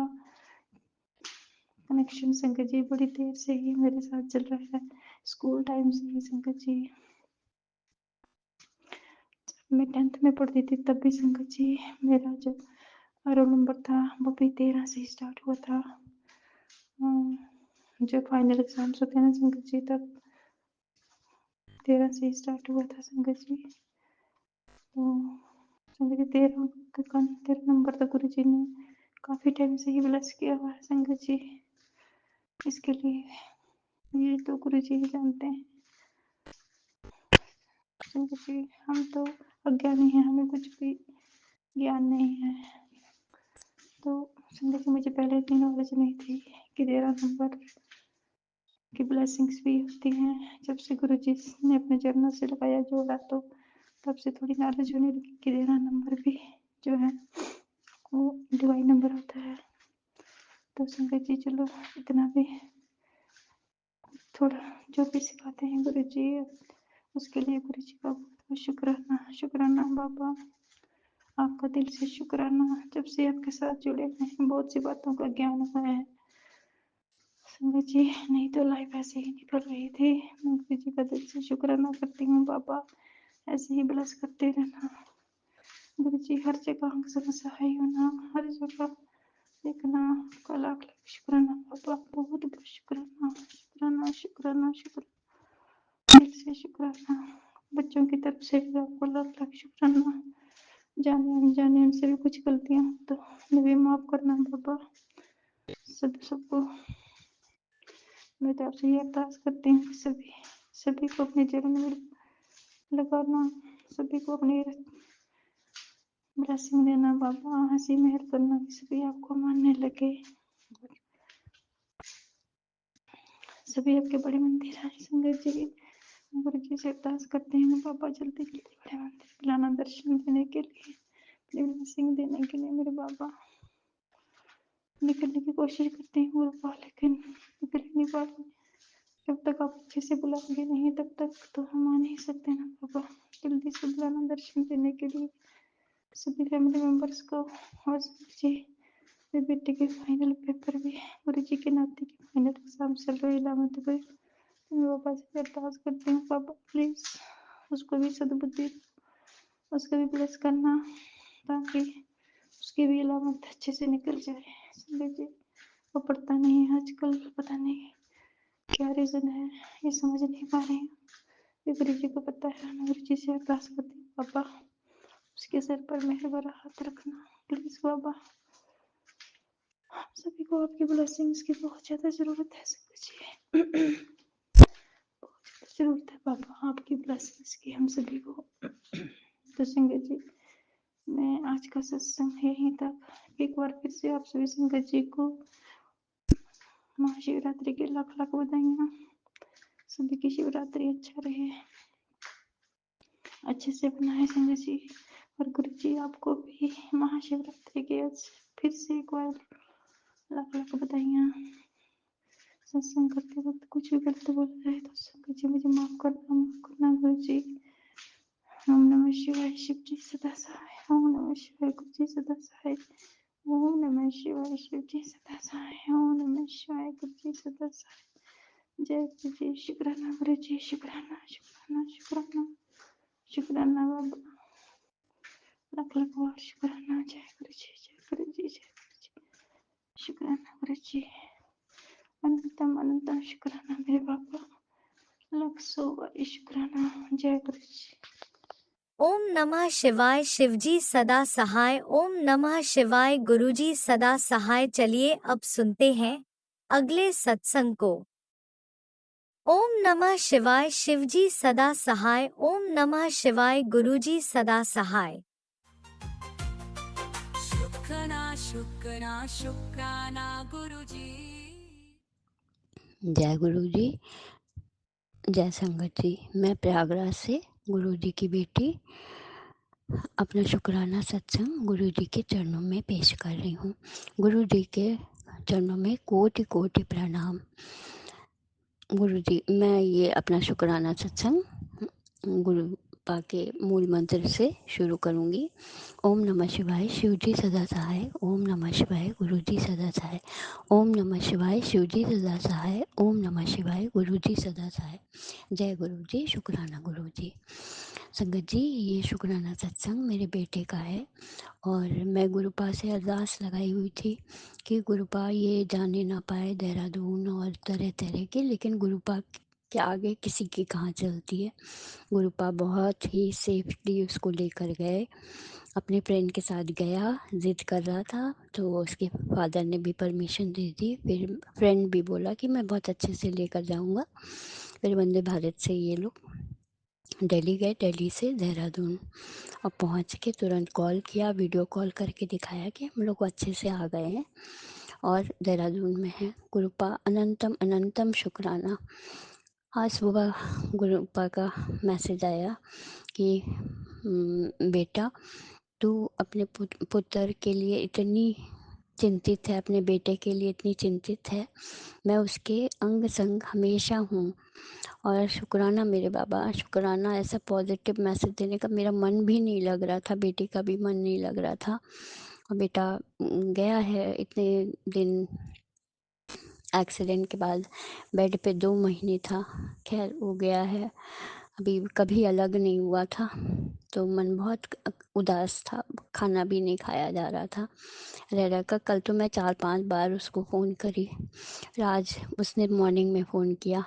कनेक्शन संगत जी बड़ी देर से ही मेरे साथ चल रहा है, स्कूल टाइम से ही संगत जी। जब मैं 10th में पढ़ती थी तब भी संगत जी मेरा जो रोल नंबर था वो भी 13 से ही स्टार्ट हुआ था। जो फाइनल एग्जाम्स होते हैं ना संगत जी तब 13 से ही स्टार्ट हुआ था संगत जी। तो संगत जी 13 नंबर तक गुरु जी ने काफी टाइम से ही ब्लेस किया हुआ है संगत जी। इसके लिए ये तो गुरु जी ही जानते हैं संगत जी, हम तो अज्ञानी हैं, हमें कुछ भी ज्ञान नहीं है। तो संगत जी मुझे पहले इतनी नॉलेज नहीं थी कि 13 नंबर की ब्लेसिंग्स भी होती हैं। जब से गुरु जी ने अपने चरणों से लगाया जोड़ा तो तब से थोड़ी नॉलेज होने लगी कि 13 नंबर भी जो है वो डिवाइन नंबर होता है। तो संगत जी चलो इतना भी थोड़ा जो भी सिखाते हैं गुरु जी उसके लिए गुरु जी का बहुत बहुत शुक्राना। शुक्राना बाबा, आपका दिल से शुक्राना। जब से आपके साथ जुड़े हुए हैं बहुत सी बातों का ज्ञान हुआ है संगत जी, नहीं तो लाइफ ऐसे ही निकल रही थी। मैं गुरु जी का दिल से शुक्राना करती हूँ बाबा, ऐसे ही ब्लेस करते रहना गुरु जी। हर जगह हम सब सहाय होना, हर जगह देखना, आपका लाख लाख शुक्राना बाबा, बहुत बहुत शुक्राना शुक्राना शुक्राना शुक्राना, दिल से शुक्राना। बच्चों की तरफ से भी आपको लाख लाख शुक्राना। जाने अनजाने हमसे भी कुछ गलतियां हो तो हमें भी माफ करना बाबा। सबको मैं तो आपसे ये अरदास करती हूँ सभी को अपने चरण में लगाना, सभी को अपनी ब्लेसिंग देना बाबा, हंसी मेहर करना कि सभी आपको मानने लगे। सभी आपके बड़े मंदिर हैं संगत जी, गुरु जी से अरदास करते हैं बाबा जल्दी जल्दी बड़े मंदिर बुलाना दर्शन देने के लिए, ब्लेसिंग देने के लिए मेरे बाबा। निकलने की कोशिश करते हैं बाबा लेकिन निकल नहीं पा रहे। जब तक आप अच्छे से बुलाएंगे नहीं तब तक तो हम आ नहीं सकते ना बाबा। जल्दी से बुलाना दर्शन देने के लिए सभी फैमिली मेम्बर्स को। और जी मेरे बेटे के फाइनल पेपर भी गुरु जी के नाते के फाइनल एग्जाम चल रहे 11th पे, तो मैं पापा से अरदास करती हूँ पापा प्लीज उसको भी सद्बुद्धि, उसको भी ब्लेस करना ताकि उसकी भी 11th अच्छे से निकल जाए। संगत जी वो पढ़ता नहीं है आजकल, पता नहीं क्या रीजन है, ये समझ नहीं पा रही हूँ। ये गुरु जी को पता है। मैं गुरु जी से अरदास करती हूँ पापा उसके सर पर मेहर भरा हाथ रखना प्लीज बाबा। हम सभी को आपकी ब्लेसिंग्स की बहुत ज्यादा जरूरत है संगत जी, बहुत ज्यादा जरूरत है बाबा आपकी ब्लेसिंग्स की हम सभी को। तो संगत जी मैं आज का सत्संग यहीं तक। एक बार फिर से आप सभी संगत जी को महाशिवरात्रि की लाख लाख बधाइयाँ। सभी की शिवरात्रि अच्छा रहे, अच्छे से बनाए संगत जी। और गुरु जी आपको भी महाशिवरात्रि के आज फिर से एक बार लाख लाख बधाइयाँ। सत्संग करते वक्त कुछ भी गलत बोला जाए तो संगत जी मुझे माफ करना गुरु जी। ओम नमः शिवाय शिव जी सदा सहाय। ओम नमः शिवाय गुरु जी सदा सहाय। ओम नमः शिवाय शिव जी सदा सहाय। ओम नमः शिवाय गुरु जी सदा सहाय। जय गुरु जी। शुक्राना गुरु जी। शुक्राना शुक्राना शुक्राना शुक्राना बाबा। लख लख बार शुक्राना। जय गुरु जी। जय गुरु जी। जय गुरु जी। शुक्राना गुरु जी। अनंतम अनंतम शुक्राना मेरे बाबा। लख सौ बार शुक्राना। जय गुरु जी। ओम नमः शिवाय शिवजी सदा सहाय। ओम नमः शिवाय गुरुजी सदा सहाय। चलिए अब सुनते हैं अगले सत्संग को। ओम नमः शिवाय शिवजी सदा सहाय। ओम नमः शिवाय गुरुजी सदा सहाय। शुक्राना गुरुजी। जय गुरु जी। जय संगत जी। मैं प्रयागराज से गुरु जी की बेटी अपना शुक्राना सत्संग गुरु जी के चरणों में पेश कर रही हूँ। गुरु जी के चरणों में कोटि कोटि प्रणाम। गुरु जी, मैं ये अपना शुक्राना सत्संग गुरु पा के मूल मंत्र से शुरू करूँगी। ओम नमः शिवाय शिव जी सदा सहाय। ओम नमः शिवाय गुरु जी सदा सहाय। ओम नमः शिवाय शिव जी सदा सहाय। ओम नमः शिवाय गुरु जी सदा सहाय। जय गुरु जी। शुक्राना गुरु जी। संगत जी, ये शुक्राना सत्संग मेरे बेटे का है और मैं गुरुपा से अरदास लगाई हुई थी कि गुरुपा ये जाने ना पाए देहरादून और तरह तरह के, लेकिन गुरुपा के आगे किसी की कहाँ चलती है। गुरुपा बहुत ही सेफ्ली उसको लेकर गए। अपने फ्रेंड के साथ गया, ज़िद कर रहा था तो उसके फादर ने भी परमिशन दे दी। फिर फ्रेंड भी बोला कि मैं बहुत अच्छे से लेकर जाऊंगा। फिर वंदे भारत से ये लोग दिल्ली गए, दिल्ली से देहरादून। और पहुंच के तुरंत कॉल किया, वीडियो कॉल करके दिखाया कि हम लोग अच्छे से आ गए हैं और देहरादून में हैं। गुरुपा अनंतम अनंतम शुक्राना। आज सुबह गुरुपा का मैसेज आया कि बेटा तू अपने पुत्र के लिए इतनी चिंतित है, अपने बेटे के लिए इतनी चिंतित है, मैं उसके अंग संग हमेशा हूँ। और शुक्राना मेरे बाबा, शुक्राना। ऐसा पॉजिटिव मैसेज देने का मेरा मन भी नहीं लग रहा था, बेटे का भी मन नहीं लग रहा था। और बेटा गया है इतने दिन, एक्सीडेंट के बाद बेड पे 2 महीने था। खैर वो गया है, अभी कभी अलग नहीं हुआ था तो मन बहुत उदास था, खाना भी नहीं खाया जा रहा था रह रह कर। कल तो मैं 4-5 बार उसको फ़ोन करी। फिर आज उसने मॉर्निंग में फ़ोन किया,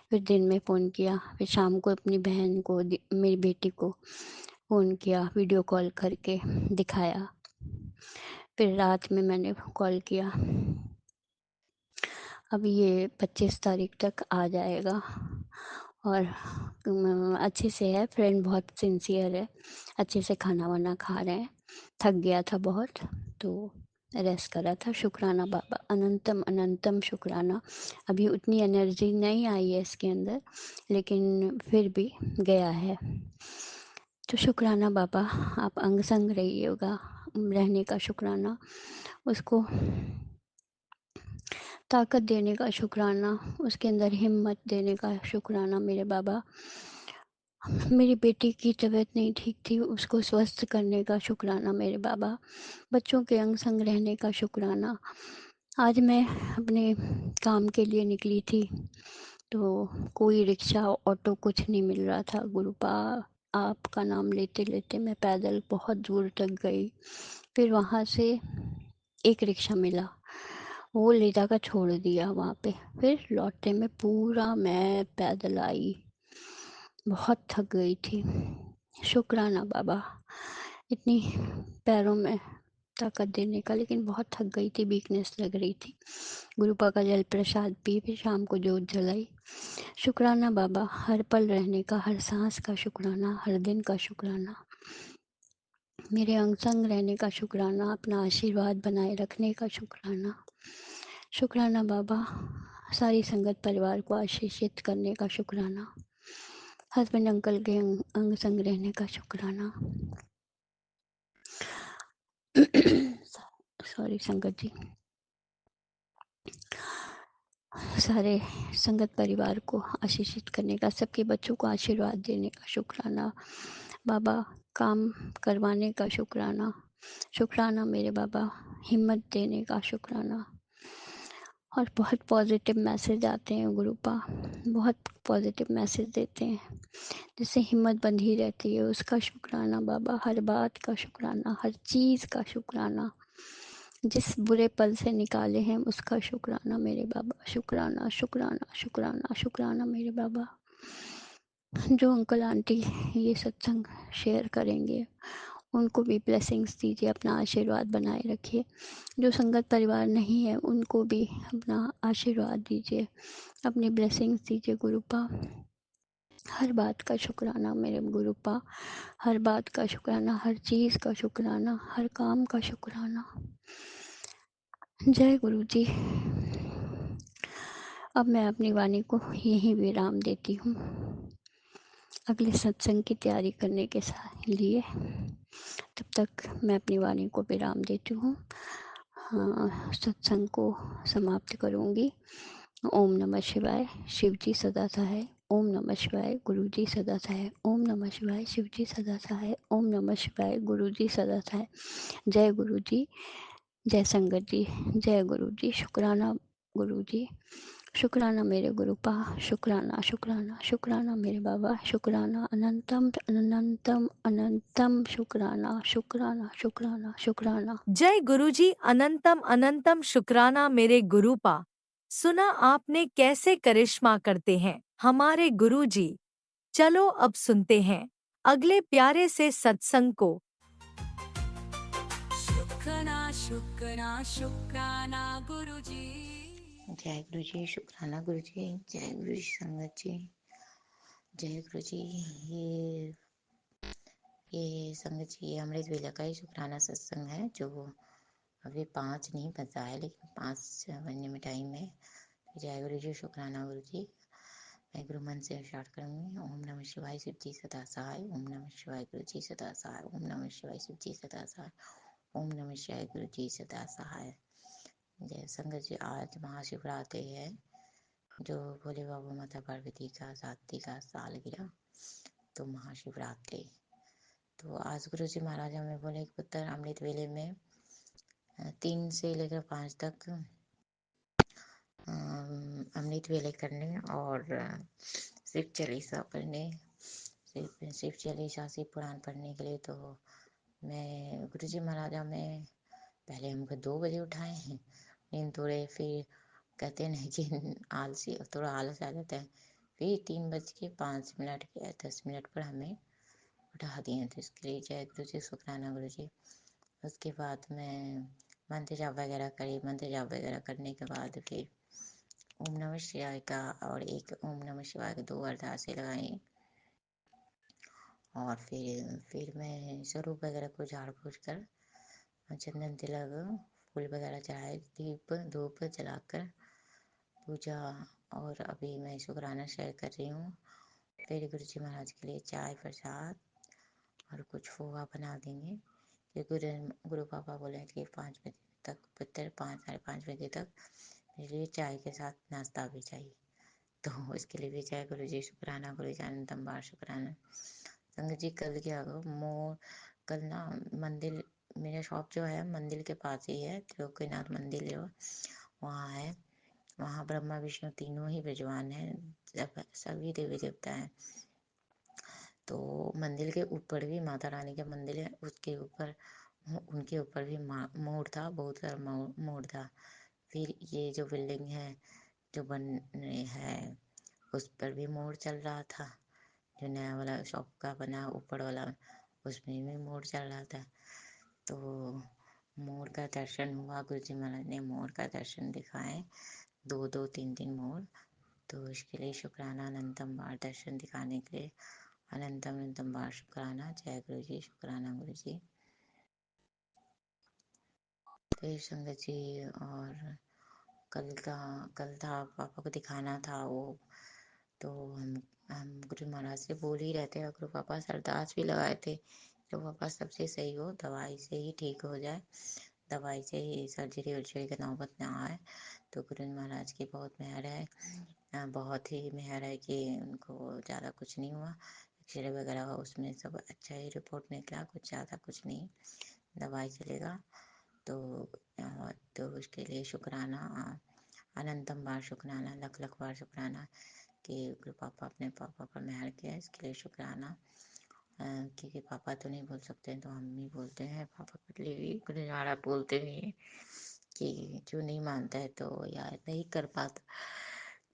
फिर दिन में फ़ोन किया, फिर शाम को अपनी बहन को, मेरी बेटी को फ़ोन किया, वीडियो कॉल करके दिखाया। फिर रात में मैंने कॉल किया। अब ये 25 तारीख तक आ जाएगा और अच्छे से है। फ्रेंड बहुत सिंसियर है, अच्छे से खाना वाना खा रहे हैं। थक गया था बहुत तो रेस्ट कर रहा था। शुक्राना बाबा, अनंतम अनंतम शुक्राना। अभी उतनी एनर्जी नहीं आई है इसके अंदर, लेकिन फिर भी गया है। तो शुक्राना बाबा, आप अंग संग रहिएगा, रहने का शुक्राना। उसको ताकत देने का शुक्राना, उसके अंदर हिम्मत देने का शुक्राना मेरे बाबा। मेरी बेटी की तबीयत नहीं ठीक थी, उसको स्वस्थ करने का शुक्राना मेरे बाबा। बच्चों के अंग संग रहने का शुक्राना। आज मैं अपने काम के लिए निकली थी तो कोई रिक्शा ऑटो कुछ नहीं मिल रहा था। गुरुपा आपका नाम लेते लेते मैं पैदल बहुत दूर तक गई। फिर वहाँ से एक रिक्शा मिला, वो ले जाकर छोड़ दिया वहाँ पे। फिर लौटने में पूरा मैं पैदल आई, बहुत थक गई थी। शुक्राना बाबा, इतनी पैरों में ताकत देने का, लेकिन बहुत थक गई थी, वीकनेस लग रही थी। गुरुपा का जल प्रसाद पी, फिर शाम को जोत जलाई। शुक्राना बाबा, हर पल रहने का, हर सांस का शुक्राना, हर दिन का शुक्राना, मेरे अंग संग रहने का शुक्राना, अपना आशीर्वाद बनाए रखने का शुक्राना। शुक्राना बाबा, सारी संगत परिवार को आशीषित करने का शुक्राना, हस्बैंड अंकल के अंग संग रहने का शुक्राना। सॉरी संगत जी। सारे संगत परिवार को आशीषित करने का, सबके बच्चों को आशीर्वाद देने का शुक्राना बाबा, काम करवाने का शुक्राना, शुक्राना मेरे बाबा, हिम्मत देने का शुक्राना। और बहुत पॉजिटिव मैसेज आते हैं गुरुपा, बहुत पॉजिटिव मैसेज देते हैं जिससे हिम्मत बंधी रहती है, उसका शुक्राना बाबा, हर बात का शुक्राना, हर चीज़ का शुक्राना, जिस बुरे पल से निकाले हैं उसका शुक्राना मेरे बाबा, शुक्राना शुक्राना शुक्राना शुक्राना मेरे बाबा। जो अंकल आंटी ये सत्संग शेयर करेंगे उनको भी ब्लेसिंग्स दीजिए, अपना आशीर्वाद बनाए रखिए। जो संगत परिवार नहीं है उनको भी अपना आशीर्वाद दीजिए, अपनी ब्लेसिंग्स दीजिए गुरुपा। हर बात का शुक्राना मेरे गुरुपा, हर बात का शुक्राना, हर चीज़ का शुक्राना, हर काम का शुक्राना। जय गुरु जी। अब मैं अपनी वाणी को यहीं विराम देती हूँ, अगले सत्संग की तैयारी करने के लिए। तब तक मैं अपनी वाणी को विराम देती हूँ, सत्संग को समाप्त करूँगी। ओम नमः शिवाय, शिव जी सदा सहाय। ओम नमः शिवाय, गुरु जी सदा सहाय। ओम नमः शिवाय, शिव जी सदा सहाय। ओम नमः शिवाय, गुरु जी सदा सहाय। जय गुरु जी, जय संगत जी, जय गुरु जी। शुक्राना गुरु जी, शुक्राना मेरे गुरुपा, शुक्राना शुक्राना शुक्राना मेरे बाबा, शुक्राना अनंतम अनंतम अनंतम, शुक्राना शुक्राना शुक्राना शुक्राना। जय गुरुजी, अनंतम अनंतम शुक्राना मेरे गुरुपा। सुना आपने कैसे करिश्मा करते हैं हमारे गुरुजी। चलो अब सुनते हैं अगले प्यारे से सत्संग को। शुक्राना शुक्राना शुक्राना गुरुजी। जय गुरु जी, शुक्राना गुरु जी, जय गुरु जी संगत जी, जय गुरु जी। ये संगत जी, ये अमृत वेला का ही शुक्राना सत्संग है, जो अभी 5 नहीं बजा है, लेकिन 5 बनने में टाइम है। जय गुरु जी, शुक्राना गुरु जी। मैं गुरु मन से स्टार्ट करूंगी। ओम नमः शिवाय, शिव जी सदा सहाय। ओम नमः शिवाय, गुरु जी सदा सहाय। ओम नमः शिवाय, शिव जी सदा सहाय। ओम नमः शिवाय, गुरु जी सदा सहाय। जय संगत जी, आज महाशिवरात्रि है, जो भोले बाबा माता पार्वती का शादी का सालगिरह, तो महाशिवरात्रि। तो आज गुरु जी महाराज हमें बोले पुत्र, अमृत वेले में 3 से लेकर 5 तक अमृत वेले करने और शिव चालीसा पढ़ने, शिव चालीसा शिव पुराण पढ़ने के लिए। तो मैं गुरु जी महाराज हमें पहले हमको 2 बजे उठाए हैं, नींद थोड़े, फिर कहते नहीं कि आलसी, थोड़ा आलस आ जाता है, फिर 3:05 के 10 मिनट पर हमें उठा दिए। तो इसके लिए जय गुरु जी, शुक्राना गुरु जी। उसके बाद मैं मंत्र जाप वगैरह करी, मंत्र जाप वगैरह करने के बाद फिर ओम नमः शिवाय का और एक ओम नमः शिवाय के 2 अरदासें लगाई, और फिर मैं स्वरूप वगैरह को झाड़ पोछ कर चंदन तिलक फूल वगैरह चढ़ाए, दीप धूप जलाकर पूजा। और अभी मैं शुक्राना शेयर कर रही हूँ। फिर गुरु जी महाराज के लिए चाय प्रसाद और कुछ पोहा बना देंगे, क्योंकि गुरु पापा बोले कि 5 बजे तक, पुत्र 5 साढ़े 5 बजे तक मेरे लिए चाय के साथ नाश्ता भी चाहिए। तो इसके लिए भी जय गुरु जी, शुक्राना गुरु जी, अनंतम बार शुक्राना। संगत जी, कल क्या कल ना मंदिर, मेरा शॉप जो है मंदिर के पास ही है, त्रिलोकीनाथ मंदिर जो वहाँ है, वहाँ ब्रह्मा विष्णु तीनों ही विद्वान हैं, सभी देवी देवता हैं। तो मंदिर के ऊपर भी माता रानी का मंदिर है, उसके ऊपर उनके ऊपर भी मोर था, बहुत सारा मोर था। फिर ये जो बिल्डिंग है जो बन रही है, उस पर भी मोर चल रहा था, जो नया वाला शॉप का बना ऊपर वाला, उसमें भी मोर चल रहा था। तो मोर का दर्शन हुआ, गुरु जी महाराज ने मोर का दर्शन दिखाए, 2-2 3-3 मोर। तो इसके लिए शुक्राना, अनंतम बार दर्शन दिखाने के लिए अनंतम अनंतम बार शुक्राना। जय गुरु जी, शुक्राना गुरु जी। फिर संगत जी, और कल था पापा को दिखाना था वो, तो हम गुरु महाराज से बोल ही रहते हैं, गुरु पापा से अरदास भी लगाए थे, तो पापा सबसे सही हो, दवाई से ही ठीक हो जाए, दवाई से ही सर्जरी वर्जरी का नौबत ना आए। तो गुरु महाराज की बहुत मेहर है, बहुत ही मेहर है कि उनको ज़्यादा कुछ नहीं हुआ। एक्सरे वगैरह उसमें सब अच्छा ही रिपोर्ट निकला, कुछ ज़्यादा कुछ नहीं, दवाई चलेगा। तो उसके लिए शुक्राना, अनंतम बार शुक्राना, लख लख बार शुक्राना कि पापा अपने पापा पर मेहर किया, इसके लिए शुक्राना। क्योंकि पापा तो नहीं बोल सकते तो हम ही बोलते हैं, पापा के लिए भी गुरु महाराज बोलते भी हैं कि जो नहीं मानता है तो या नहीं कर पाता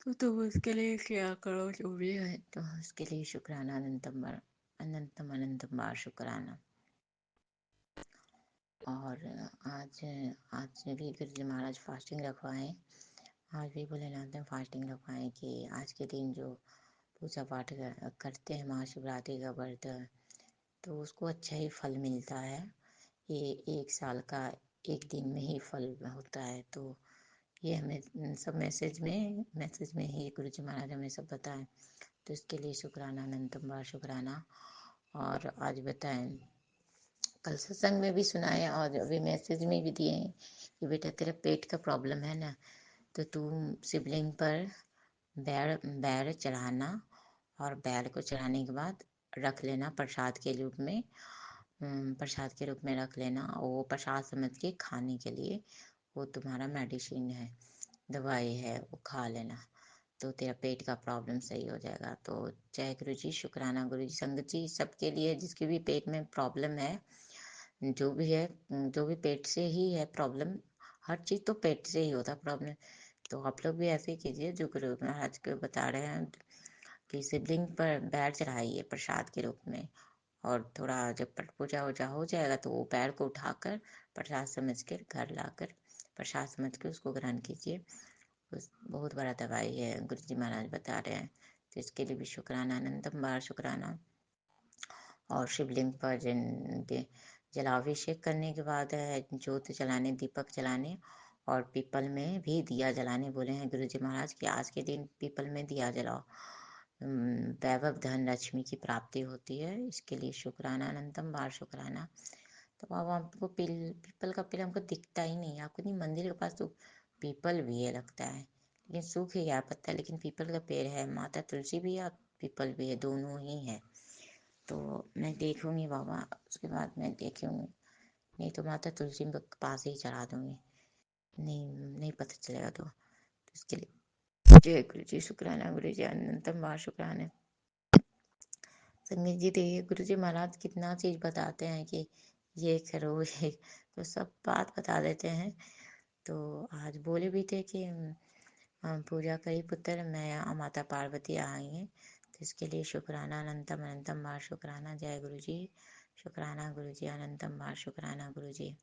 तो तुम उसके लिए क्या करो जो भी है, तो उसके लिए शुक्राना, अनंतम बार अनंतम बार शुक्राना। और आज आज भी गुरु जी महाराज फास्टिंग रखवाएं, आज भी भोलेनाथ ने फास्टिंग रखवाएं कि आज के दिन जो पूजा पाठ करते हैं, महाशिवरात्रि का व्रत, तो उसको अच्छा ही फल मिलता है। ये 1 साल का 1 दिन में ही फल होता है। तो ये हमें सब मैसेज में ही गुरु जी महाराज हमें सब बताएं। तो इसके लिए शुक्राना, अनंतम बार शुक्राना। और आज बताएं, कल सत्संग में भी सुनाए और अभी मैसेज में भी दिए हैं कि बेटा तेरा पेट का प्रॉब्लम है ना, तो तू शिवलिंग पर बैर चढ़ाना और बैर को चढ़ाने के बाद रख लेना प्रसाद के रूप में, रख लेना। और वो प्रसाद समझ के खाने के लिए, वो तुम्हारा मेडिसिन है, दवाई है, वो खा लेना तो तेरा पेट का प्रॉब्लम सही हो जाएगा। तो जय गुरु जी, शुक्राना गुरु जी। संगत जी सबके लिए जिसके भी पेट में प्रॉब्लम है, जो भी है, जो भी पेट से ही है प्रॉब्लम, हर चीज तो पेट से ही होता प्रॉब्लम। तो आप लोग भी ऐसे ही कीजिए जो गुरु महाराज को बता रहे हैं कि शिवलिंग पर बैर चढ़ाइए प्रसाद के रूप में, और थोड़ा जब पट पूजा वूजा हो जाएगा तो वो पैर को उठाकर प्रसाद समझ कर घर लाकर प्रसाद समझ के उसको ग्रहण कीजिए। बहुत बड़ा दवाई है, गुरु जी महाराज बता रहे हैं। तो इसके लिए भी शुक्राना, अनंतम बार शुक्राना। और शिवलिंग पर जलाभिषेक करने के बाद ज्योत जलाने, दीपक जलाने और पीपल में भी दिया जलाने बोले हैं गुरु जी महाराज कि आज के दिन पीपल में दिया जलाओ, वैभव धन लक्ष्मी की प्राप्ति होती है। इसके लिए शुक्राना, अनंतम बार शुक्राना। तो अब आपको पीपल का पेड़ हमको दिखता ही नहीं, आपको नहीं, मंदिर के पास तो पीपल भी है लगता है, लेकिन सूख गया पत्ता, लेकिन पीपल का पेड़ है। माता तुलसी भी है और पीपल भी है, दोनों ही है। तो मैं देखूंगी बाबा, उसके बाद मैं देखूंगी, नहीं तो माता तुलसी के पास ही चढ़ा दूंगी, नहीं पता चलेगा तो इसके लिए जय गुरु जी, शुक्राना गुरु जी, अनंतम बार शुक्राना। संगत जी देखिए गुरु जी महाराज कितना चीज बताते हैं कि ये करो, ये तो सब बात बता देते हैं। तो आज बोले भी थे कि पूजा करी पुत्र, मैं माता पार्वती आई हैं, तो इसके लिए शुक्राना, अनंतम अनंतम बार शुक्राना। जय गुरु जी, शुक्राना गुरु जी, अनंतम बार शुक्राना गुरु जी।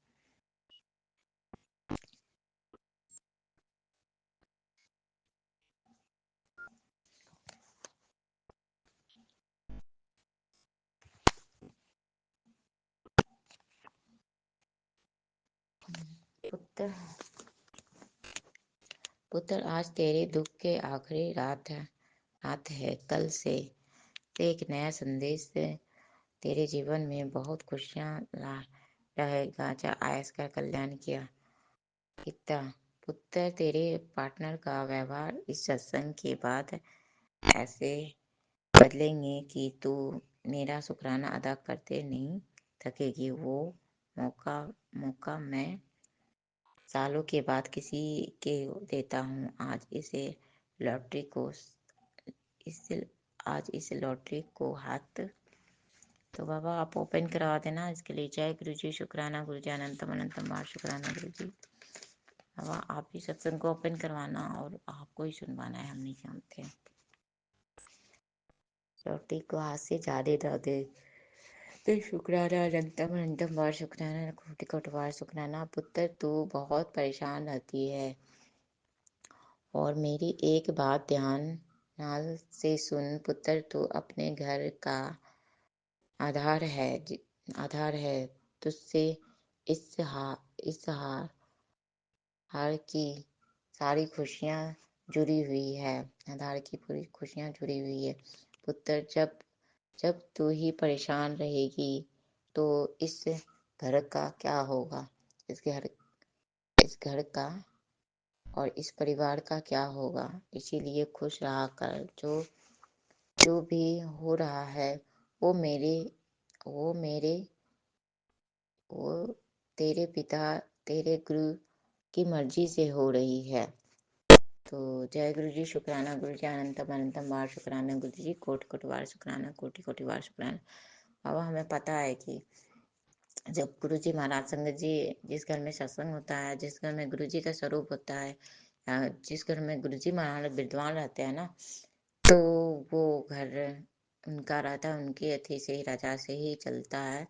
पुत्र पुत्र आज तेरे दुख के आखिरी रात है। कल से एक नया संदेश तेरे जीवन में बहुत खुशियाँ ला रहेगा। जा आयस का कल्याण किया। पिता पुत्र, तेरे पार्टनर का व्यवहार इस सत्संग के बाद ऐसे बदलेंगे कि तू मेरा शुक्राना अदा करते नहीं थकेगी। वो मौका मैं सालों के बाद किसी के देता हूँ। आज इस लॉटरी को हाथ, तो बाबा आप ओपन करवा देना। इसके लिए जय गुरु जी, शुक्राना गुरु जी, अनंतम अनंतम बार शुक्राना गुरु जी। बाबा आप ही सत्संग को ओपन करवाना और आपको ही सुनवाना है, हम नहीं जानते। लॉटरी को हाथ से ज्यादा दे दे तो शुक्राना, अनंतम अनंतम बार शुक्राना, कोटि कोटि बार शुक्राना। पुत्र तू बहुत परेशान रहती है और मेरी एक बात ध्यान नाल से सुन पुत्र, तू अपने घर का आधार है। तुझसे इस हार की सारी खुशियाँ जुड़ी हुई है। आधार की पूरी खुशियाँ जुड़ी हुई है। पुत्र जब तू ही परेशान रहेगी तो इस घर का क्या होगा। इस घर का और इस परिवार का क्या होगा। इसीलिए खुश रहा कर। जो भी हो रहा है वो मेरे वो तेरे पिता तेरे गुरु की मर्जी से हो रही है। तो जय गुरु जी, शुक्राना गुरु जी, अनंतम अनंतम बार शुक्राना गुरु जी, कोटि कोटि बार शुक्राना, कोटि कोटि बार शुक्राना। बाबा हमें पता है कि जब गुरु जी महाराज संगत जी, जिस घर में सत्संग होता है, जिस घर में गुरु जी का स्वरूप होता है, जिस घर में गुरु जी महाराज विद्वान रहते हैं ना, तो वो घर उनका रहता है, उनकी अथी से ही, रजा से ही चलता है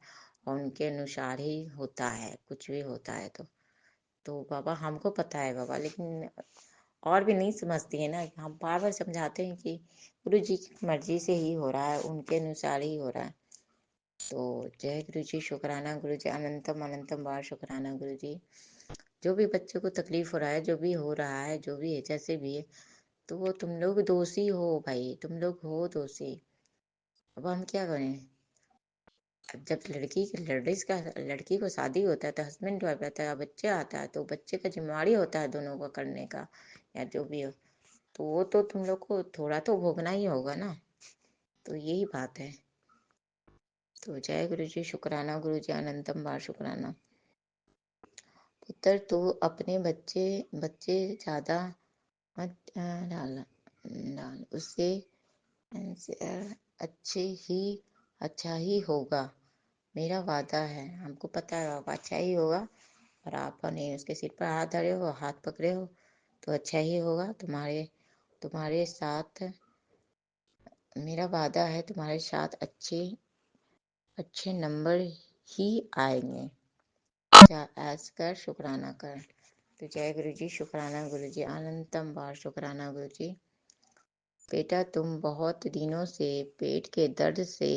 और उनके अनुसार ही होता है, कुछ भी होता है। तो बाबा हमको पता है बाबा, लेकिन और भी नहीं समझती है ना। हम बार बार समझाते हैं कि गुरु जी की मर्जी से ही हो रहा है, उनके अनुसार ही हो रहा है। तो जय गुरु जी, शुक्राना गुरु जी, अनंतम अनंतम बार शुक्राना गुरु जी। जो भी बच्चों को तकलीफ हो रहा है, जो भी हो रहा है, जो भी है, जैसे भी है, तो वो तुम लोग दोषी हो भाई, तुम लोग हो दोषी। अब हम क्या करें। अब जब लड़की को शादी होता है तो हस्बैंड वाइफ रहता है, बच्चा आता है तो बच्चे का जिम्मेवारी होता है दोनों को करने का, या जो भी हो, तो वो तो तुम लोग को थोड़ा तो भोगना ही होगा ना। तो यही बात है। तो जय गुरु जी, शुक्राना गुरु जी, अनंतम बार शुक्राना। पुत्र तो अपने बच्चे बच्चे ज्यादा मत डाल उससे अच्छे ही अच्छा ही होगा, मेरा वादा है। हमको पता है बाबा अच्छा ही होगा, और आपने उसके सिर पर हाथ धरे हो, हाथ पकड़े हो, तो अच्छा ही होगा। तुम्हारे साथ मेरा वादा है, तुम्हारे साथ अच्छे अच्छे नंबर ही आएंगे। ऐश कर, शुक्राना कर। तो जय गुरु जी, शुक्राना गुरु जी, अनंतम बार शुक्राना गुरु जी। बेटा तुम बहुत दिनों से पेट के दर्द से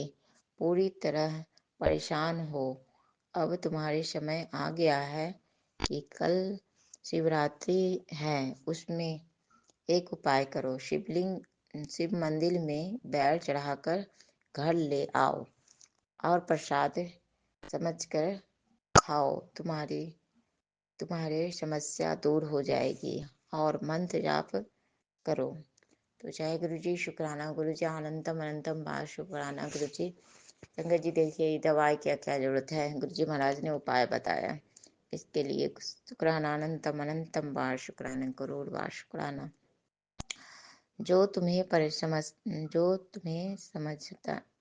पूरी तरह परेशान हो। अब तुम्हारे समय आ गया है कि कल शिवरात्रि है, उसमें एक उपाय करो। शिव मंदिर में बैल चढ़ाकर घर ले आओ और प्रसाद समझकर खाओ। तुम्हारे समस्या दूर हो जाएगी। और मंत्र जाप करो। तो जय गुरु जी, शुक्राना गुरु जी, अनंतम अनंतम बार शुक्राना गुरु जी। संगत जी देखिए दवाई क्या क्या जरूरत है, गुरु जी महाराज ने उपाय बताया। इसके लिए शुक्राना, अनंतम अनंतम बार शुक्राना, करोड़ बार शुक्राना। जो तुम्हें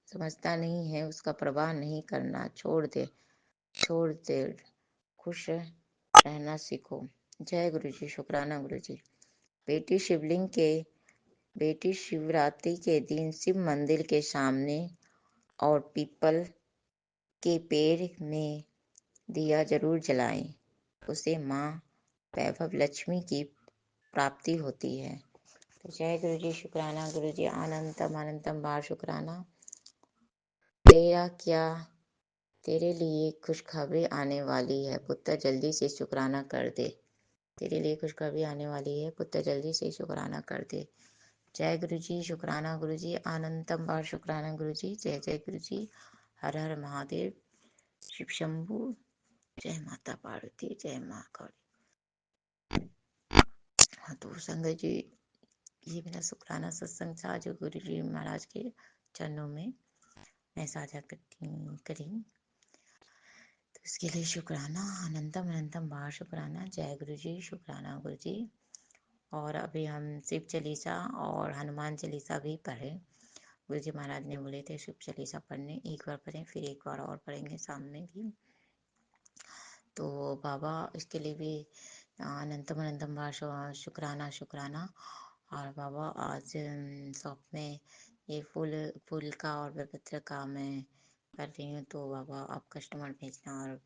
समझता नहीं है उसका परवाह नहीं करना, छोड़ दे, खुश रहना सीखो। जय गुरु जी, शुक्राना गुरु जी। बेटी शिवरात्रि के दिन शिव मंदिर के सामने और पीपल के पेड़ में दिया जरूर जलाएं, उसे माँ वैभव लक्ष्मी की प्राप्ति होती है। तो जय गुरु जी, शुक्राना गुरु जी, अनंतम अनंतम बार शुक्राना। तेरे लिए खुशखबरी आने वाली है, पुत्र जल्दी से शुक्राना कर दे। तेरे लिए खुशखबरी आने वाली है, पुत्र जल्दी से शुक्राना कर दे। जय गुरु जी, शुक्राना गुरु जी, अनंतम बार शुक्राना गुरु जी। जय जय गुरु जी, हर हर महादेव, शिव शंभु, जय माता पार्वती, जय माँ गौरी। हाँ तो संगत जी, ये मेरा शुक्राना सत्संग था जो गुरु जी महाराज के चरणों में मैं साझा करी। तो इसके लिए शुक्राना, अनंतम अनंतम बार शुक्राना। जय गुरु जी, शुक्राना गुरु जी। और अभी हम शिव चालीसा और हनुमान चालीसा भी पढ़े। गुरु जी महाराज ने बोले थे शिव चालीसा पढ़ने, एक बार पढ़ें फिर एक बार और पढ़ेंगे शाम में भी। तो बाबा इसके लिए भी अनंतम अनंतम बार शुक्राना शुक्राना। और बाबा आज शॉप में ये फूल का और बेलपत्र का मैं कर रही हूँ, तो बाबा आप कस्टमर भेजना, और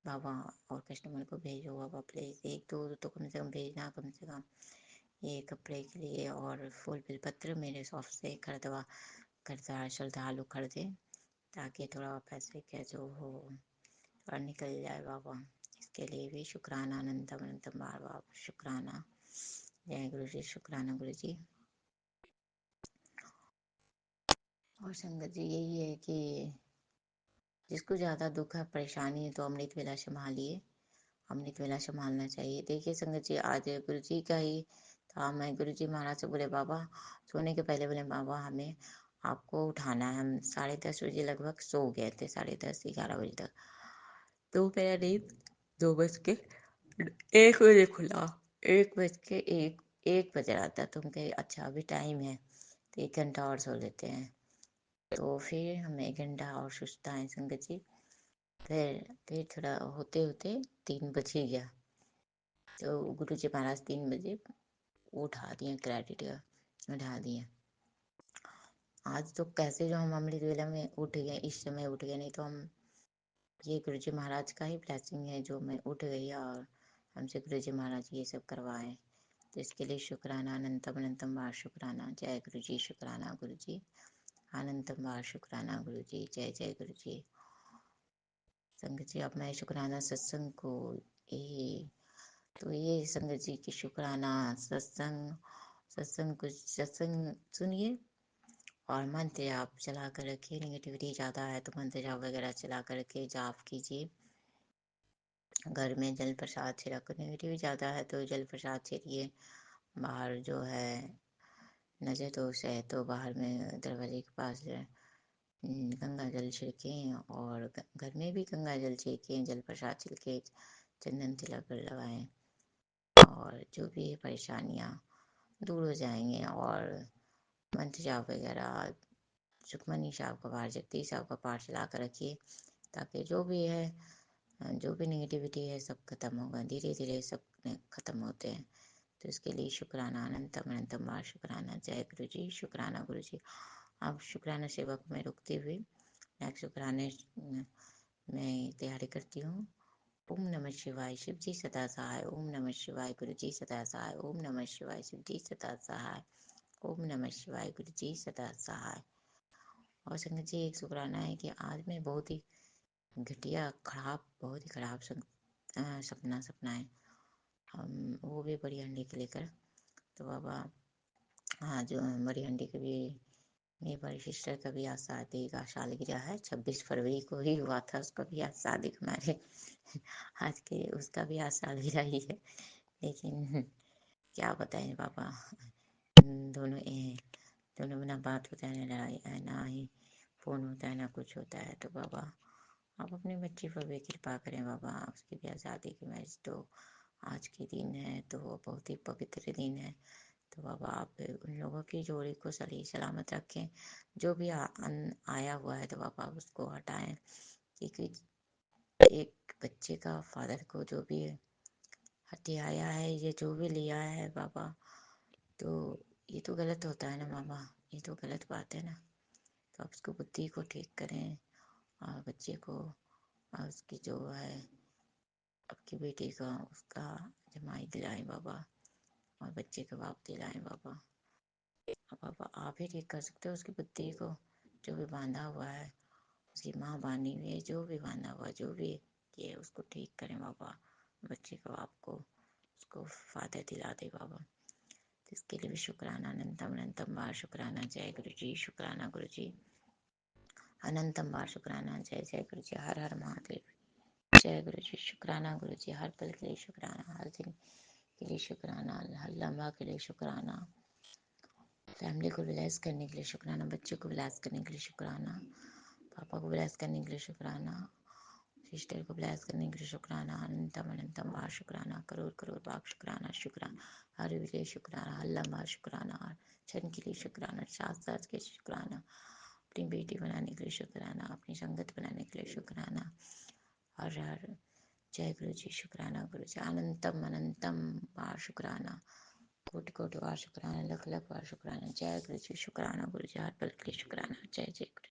बाबा और कस्टमर को भेजो बाबा प्लीज़, एक दो तो कम से कम भेजना, कम से कम ये कपड़े के लिए। और फूल बेलपत्र मेरे शॉप से श्रद्धालु खरीदे, ताकि थोड़ा पैसे का जो हो और निकल जाए बाबा। इसके लिए भी शुक्राना, अनंतम अनंतम बार बाबा शुक्राना। जय गुरु जी, शुक्राना गुरु जी। और संगत जी यही है कि जिसको ज़्यादा दुख है, परेशानी है, तो अमृत वेला संभालिए। अमृत वेला संभालना चाहिए। देखिए संगत जी, आज गुरु जी का ही था। मैं गुरु जी महाराज से बोले बाबा, सोने के पहले बोले बाबा हमें आपको उठाना है। हम 10:30 बजे लगभग सो गए थे, 10:30-11 बजे तक। तो मेरा नींद 2:01 खुला। 1 बज रहा था। तो हम कहे अच्छा अभी टाइम है तो 1 घंटा और सो लेते हैं। तो फिर हम 1 घंटा और सुस्ता है संगत जी। फिर थोड़ा होते होते 3 बज ही गया। तो गुरु जी महाराज 3 बजे उठा दिए, क्रेडिट का उठा दिए। आज तो कैसे जो हम अमृत वेला में उठ गए, इस समय उठ गए, नहीं तो हम ये गुरु जी महाराज का ही ब्लेसिंग है जो मैं उठ गई और हमसे गुरु जी महाराज ये सब करवाए। तो इसके लिए शुक्राना, अनंतम अनंतम बार शुक्राना। जय गुरु जी, शुक्राना गुरु जी, अनंतम बार शुक्राना गुरु जी। जय जय गुरु जी। संगत जी अब मैं शुक्राना सत्संग को ये संगत जी की शुक्राना सत्संग सुनिए और मंत्र जाप चला कर रखिए। नेगेटिविटी ज़्यादा है तो मंत्र जाप वगैरह चला कर के जाप कीजिए। घर में जल प्रसाद छिड़क, नेगेटिविटी ज़्यादा है तो जल प्रसाद छिड़िए। बाहर जो है नजर दोष है तो बाहर में दरवाजे के पास गंगा जल छिड़कें और घर में भी गंगा जल छिड़कें, जल प्रसाद छिड़के, चंदन तिलक लगाएं और जो भी परेशानियां दूर हो जाएंगे। और मंत्र जाप वगैरह, सुखमनी साहब का पाठ, जगदीश साहब का पाठ चला कर रखिए ताकि जो भी है, जो भी नेगेटिविटी है सब खत्म होगा। धीरे धीरे सब खत्म होते हैं। तो इसके लिए शुक्राना, अनंतम अनंतम बार शुक्राना। जय गुरु जी, शुक्राना गुरु जी। अब शुक्राना सेवा को मैं रुकते हुए नेक्स्ट शुक्राने में तैयारी करती हूँ। ओम नमः शिवाय, शिव जी सदा सहाय। ओम नमः शिवाय, गुरु जी सदा सहाय। ओम नमः शिवाय, शिव जी सदा सहाय। ओम नमः शिवाय, गुरु जी सदा सहाय। और संगत जी एक शुक्राना है कि आज मैं बहुत ही घटिया बहुत ही खराब सपना है। हम वो भी बड़ी हंडी के लेकर। तो बाबा हाँ, जो बड़ी हंडी के भी मेरी बड़ी सिस्टर का भी आज शादी का सालगिरह है। 26 फरवरी को ही हुआ था उसका भी आज शादी हमारे आज के उसका भी आज सालगिरह ही है। लेकिन क्या बताएं बाबा, दोनों ना बात होता है, ना लड़ाई है, ना ही फोन होता है, ना कुछ होता है। तो बाबा आप अपने बच्चे पर भी कृपा करें बाबा। उसकी भी शादी की मैरिज तो आज के दिन है, तो वो बहुत ही पवित्र दिन है। तो बाबा आप उन लोगों की जोड़ी को सही सलामत रखें। जो भी आया हुआ है तो बाबा उसको हटाएं। क्योंकि एक बच्चे का फादर को जो भी हत्याया है, ये जो भी लिया है बाबा, तो ये तो गलत होता है ना बाबा, ये तो गलत बात है ना। तो आप उसको बुद्धि को ठीक करें और बच्चे को और उसकी जो है आपकी बेटी का उसका जमाई दिलाएं बाबा और बच्चे का बाप दिलाएं बाबा। बाबा आप ही ठीक कर सकते हो उसकी बुद्धि को, जो भी बांधा हुआ है, उसकी माँ बांधी हुई है, जो भी बांधा हुआ, जो भी ये उसको ठीक करें बाबा। बच्चे को आपको उसको फादर दिला दे बाबा। तो इसके लिए भी शुक्राना, अनंतम अनंतम बार शुक्राना। जय गुरु जी, शुक्राना गुरु जी, अनंतम बार शुक्राना। जय जय गुरु जी, हर हर महादेव। जय गुरु जी, शुक्राना गुरु जी, हर पल के लिए शुक्राना, हर दिन के लिए शुक्राना, हर लम्हा के लिए शुक्राना, फैमिली को ब्लेस करने के लिए शुक्राना, बच्चों को ब्लेस करने के लिए शुक्राना, पापा को ब्लेस करने के लिए शुक्राना, सिस्टर को ब्लेस करने के लिए शुक्राना, अनंतम अनंतम बार शुक्राना, करोड़ करोड़ बार शुक्राना। हर विजय शुक्राना, हर लम्हा शुक्राना, हर क्षण के लिए शुक्राना, साथ साथ के शुक्राना, अपनी बेटी बनाने के लिए शुक्राना, अपनी संगत बनाने के लिए शुक्राना। हर हर जय गुरु जी, शुक्राना गुरु जी, अनंतम अनंतम बार शुक्राना, कोटि कोटि बार शुक्राना, लख लख बार शुक्राना। जय गुरु जी, शुक्राना गुरु जी, हर पल के लिए शुक्राना। जय जय गुरु।